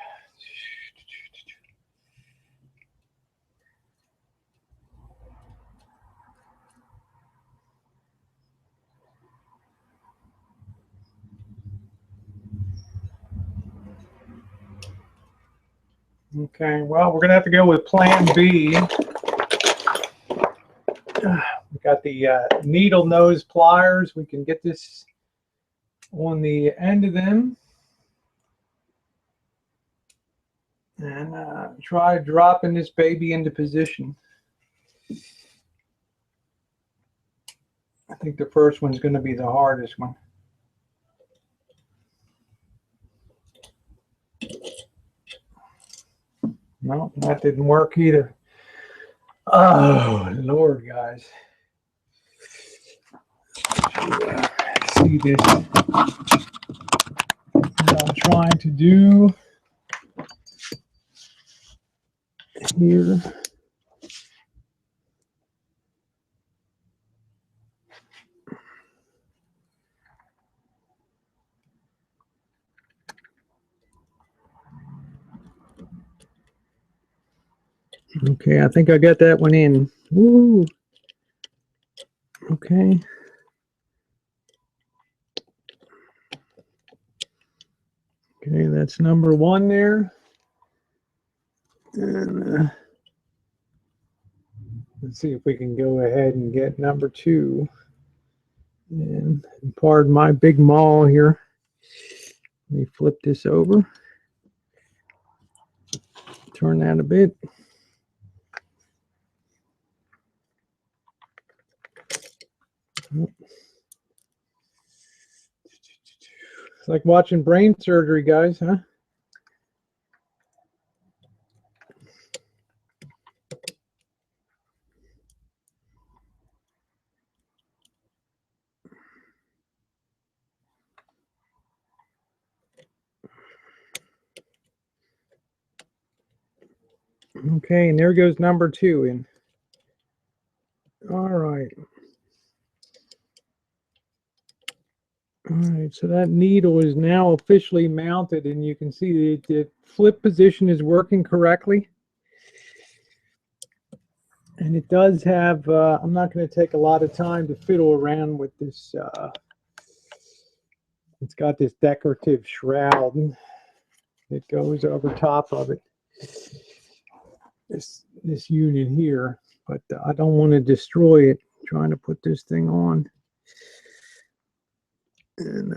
Okay, well, we're going to have to go with plan B. We got the needle nose pliers. We can get this on the end of them. And try dropping this baby into position. I think the first one's going to be the hardest one. No, that didn't work either. Oh, Lord, guys. See this. What I'm trying to do here. Okay, I think I got that one in. Woo. Okay. Okay, that's number 1 there. And let's see if we can go ahead and get number 2. And pardon my big maul here. Let me flip this over. Turn that a bit. It's like watching brain surgery, guys, huh? Okay, and there goes number 2 in. All right. All right, so that needle is now officially mounted, and you can see the flip position is working correctly. And it does have, I'm not going to take a lot of time to fiddle around with this. It's got this decorative shroud that goes over top of it. This unit here, but I don't want to destroy it trying to put this thing on. And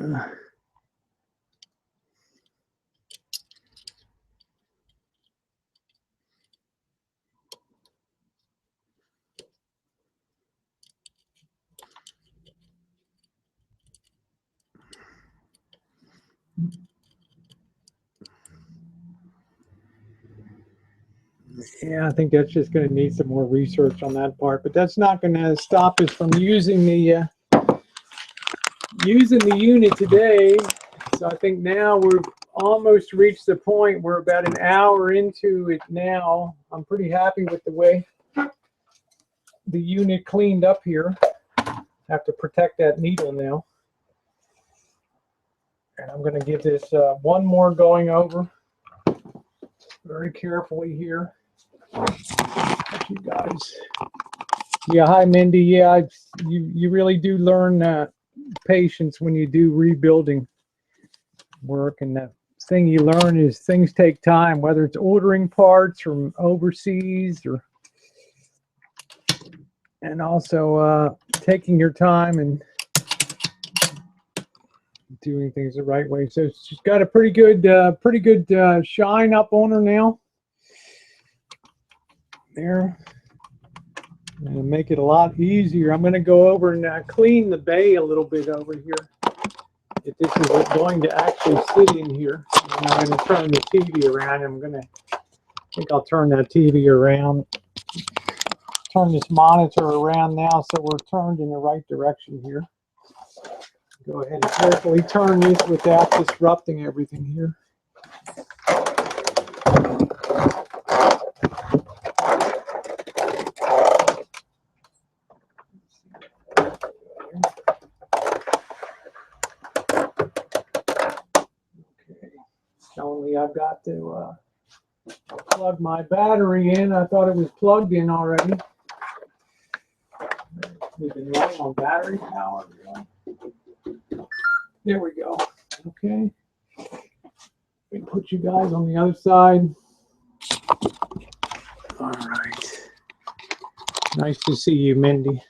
yeah, I think that's just going to need some more research on that part, but that's not going to stop us from using the unit today. So I think now we've almost reached the point. We're about an hour into it now. I'm pretty happy with the way the unit cleaned up here. Have to protect that needle now. And I'm going to give this one more going over very carefully here. You guys. Yeah, hi Mindy. Yeah, you really do learn patience when you do rebuilding work, and the thing you learn is things take time, whether it's ordering parts from overseas and also taking your time and doing things the right way. So she's got a pretty good shine up on her now. There. And make it a lot easier. I'm going to go over and clean the bay a little bit over here. If this is going to actually sit in here, and I'm going to turn the TV around. I think I'll turn that TV around. Turn this monitor around now so we're turned in the right direction here. Go ahead and carefully turn this without disrupting everything here. Only I've got to plug my battery in. I thought it was plugged in already. We've been running on battery power. There we go. Okay. We put you guys on the other side. All right. Nice to see you, Mindy.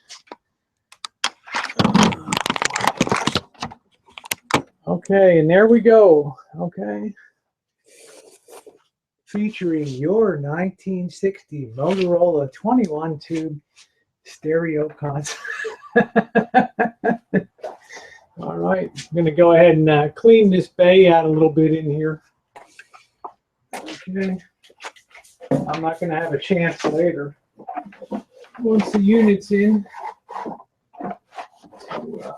Okay, and there we go. Okay. Featuring your 1960 Motorola 21-tube stereo console. All right, I'm going to go ahead and clean this bay out a little bit in here. Okay. I'm not going to have a chance later, once the unit's in, to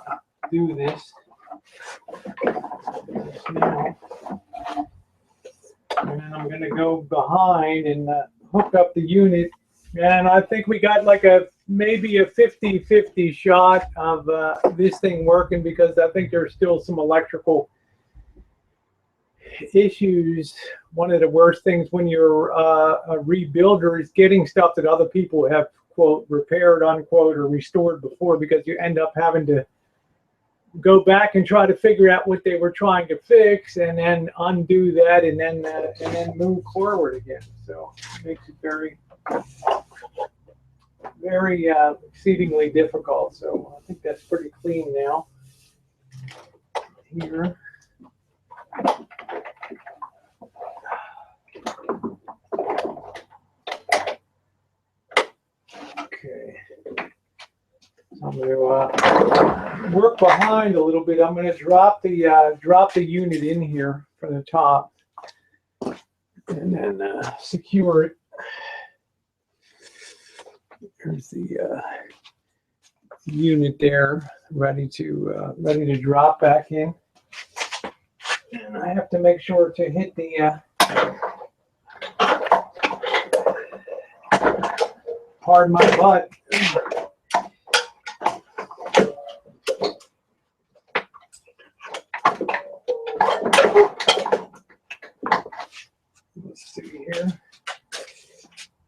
do this. Now. And then I'm going to go behind and hook up the unit. And I think we got like maybe a 50-50 shot of this thing working, because I think there's still some electrical issues. One of the worst things when you're a rebuilder is getting stuff that other people have, quote, repaired, unquote, or restored before, because you end up having to go back and try to figure out what they were trying to fix, and then undo that, and then move forward again. So it makes it very, very exceedingly difficult. So I think that's pretty clean now. Here. Okay. I'm going to work behind a little bit. I'm going to drop the unit in here from the top, and then secure it. There's the unit there, ready to drop back in. And I have to make sure to hit the pardon my butt. Let's see here.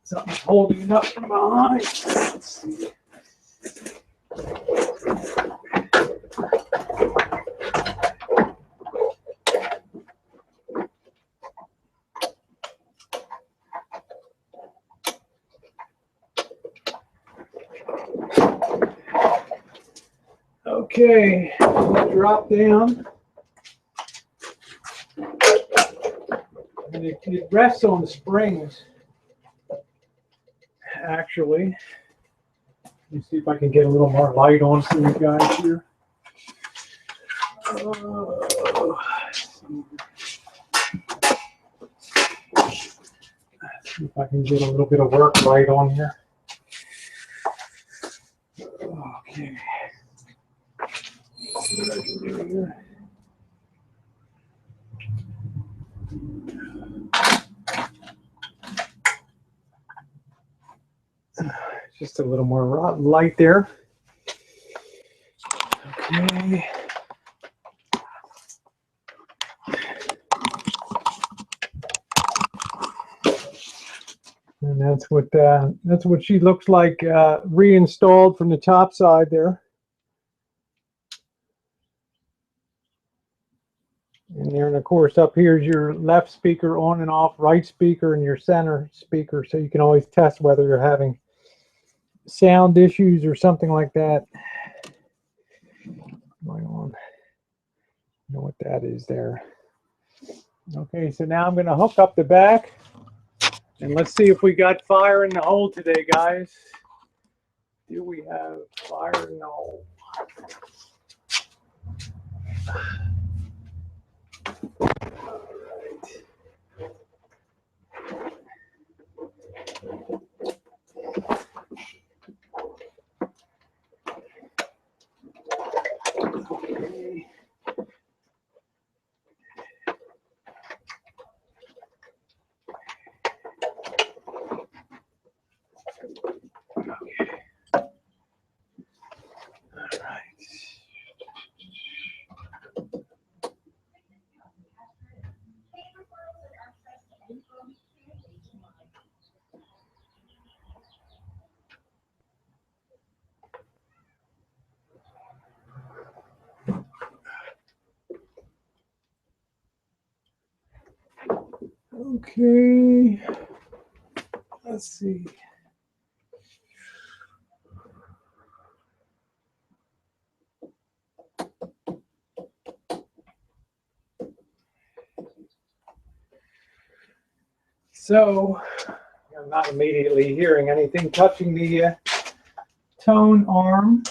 Something's holding it up from behind. Let's see. Okay, drop down. And it rests on the springs, actually. Let me see if I can get a little more light on for you guys here. See if I can get a little bit of work light on here. Okay. See what I can do here. Just a little more light there. Okay. And that's what she looks like reinstalled from the top side there. And of course up here is your left speaker on and off, right speaker, and your center speaker, so you can always test whether you're having sound issues or something like that going on. You know what that is there. Okay, so now I'm going to hook up the back, and let's see if we got fire in the hole today, guys. Do we have fire in the hole? Okay, let's see. So, I'm not immediately hearing anything touching the tone arm.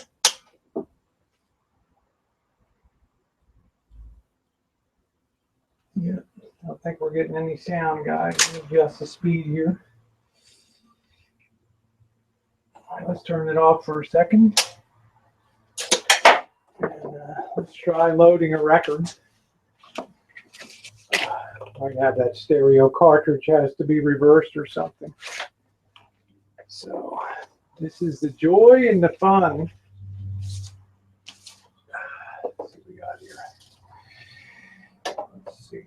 Yeah, I don't think we're getting any sound, guys. Adjust the speed here. All right, let's turn it off for a second. And let's try loading a record. Might have that stereo cartridge has to be reversed or something. So this is the joy and the fun. Let's see what we got here. Let's see.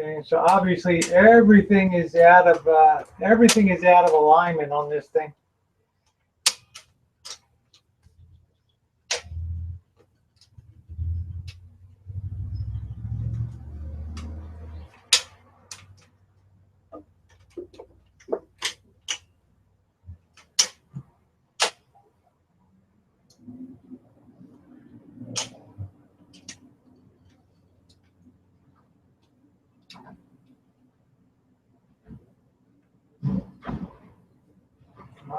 Okay, so obviously everything is out of alignment on this thing.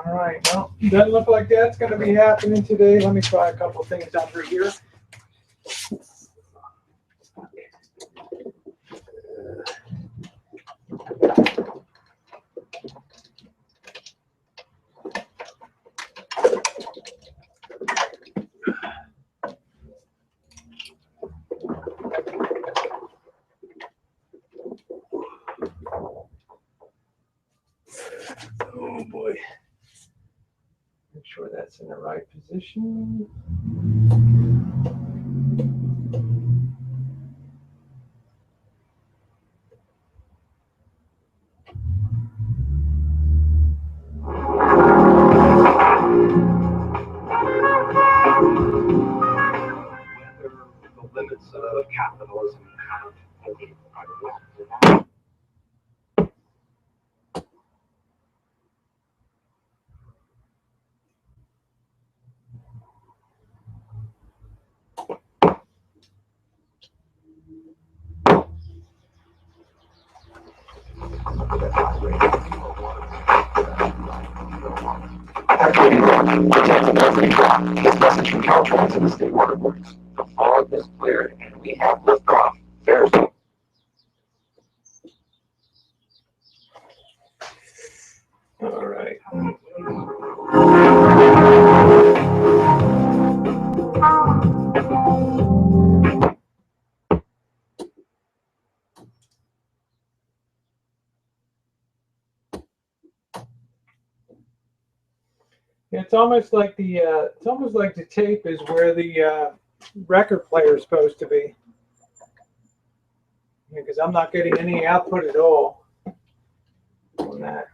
All right, well, doesn't look like that's going to be happening today. Let me try a couple things under here. Oh boy. Make sure that's in the right position. The limits of capitalism have indeed are. This message from Caltrans in the state water works. The fog is cleared and we have liftoff. There's All right. It's almost like the tape is where the record player is supposed to be, because I'm not getting any output at all on that.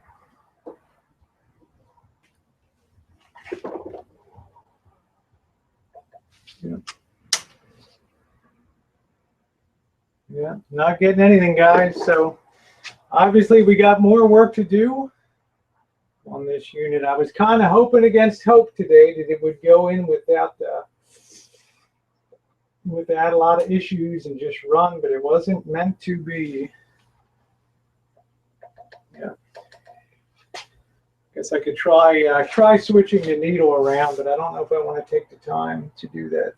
Yeah, not getting anything, guys. So obviously we got more work to do on this unit. I was kind of hoping against hope today that it would go in without a lot of issues and just run, but it wasn't meant to be. Yeah. Guess I could try switching the needle around, but I don't know if I want to take the time to do that.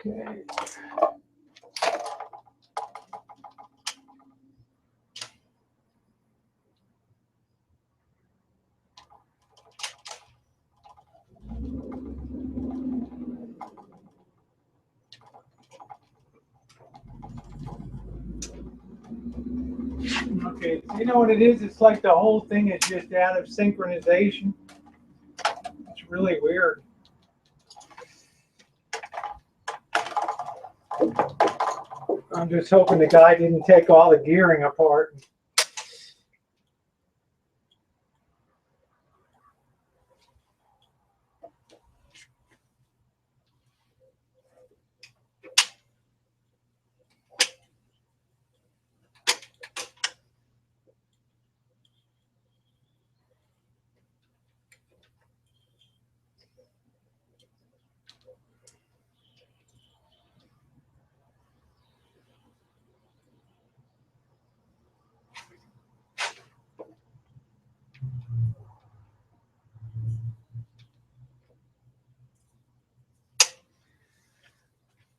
Okay. Okay, you know what it is? It's like the whole thing is just out of synchronization. It's really weird. I'm just hoping the guy didn't take all the gearing apart.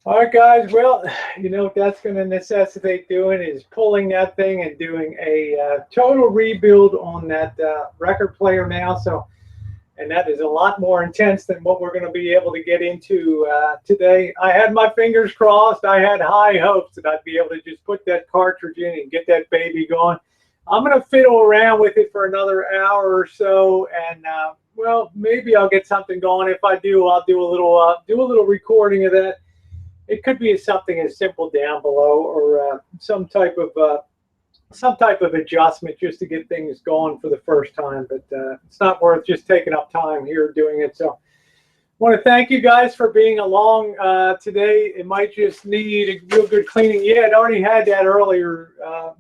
All right, guys. Well, you know what that's going to necessitate doing is pulling that thing and doing a total rebuild on that record player now. So, and that is a lot more intense than what we're going to be able to get into today. I had my fingers crossed. I had high hopes that I'd be able to just put that cartridge in and get that baby going. I'm going to fiddle around with it for another hour or so, and well, maybe I'll get something going. If I do, I'll do a little recording of that. It could be something as simple down below, or some type of adjustment just to get things going for the first time. But it's not worth just taking up time here doing it. So I want to thank you guys for being along today. It might just need a real good cleaning. Yeah, it already had that earlier,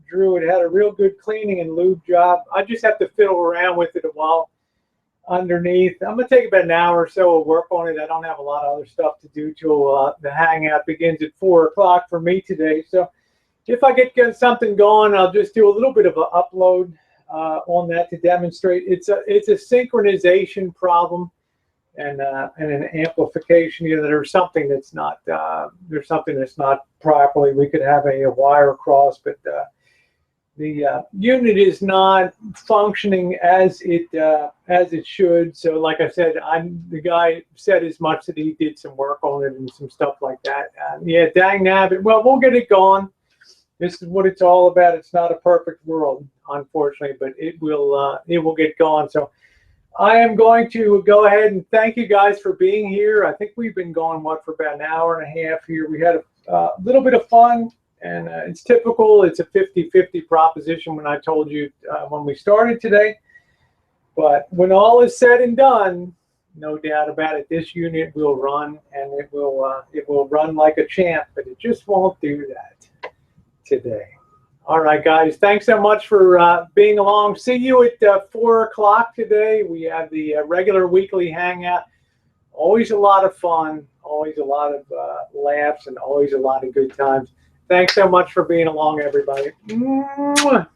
Drew. It had a real good cleaning and lube job. I just have to fiddle around with it a while underneath. I'm going to take about an hour or so of work on it. I don't have a lot of other stuff to do till the hangout begins at 4 o'clock for me today. So if I get something going, I'll just do a little bit of an upload on that to demonstrate. It's a synchronization problem and an amplification. You know, there's something that's not properly. We could have a wire cross, but the unit is not functioning as it should. So, like I said, the guy said as much that he did some work on it and some stuff like that. Yeah, dang nabbit. Well, we'll get it going. This is what it's all about. It's not a perfect world, unfortunately, but it will get going. So I am going to go ahead and thank you guys for being here. I think we've been going, for about an hour and a half here. We had a little bit of fun, and it's typical. It's a 50-50 proposition when I told you when we started today. But when all is said and done, no doubt about it, this unit will run, and it will run like a champ, but it just won't do that today. All right, guys, thanks so much for being along. See you at 4 o'clock today. We have the regular weekly hangout. Always a lot of fun, always a lot of laughs, and always a lot of good times. Thanks so much for being along, everybody. Mwah.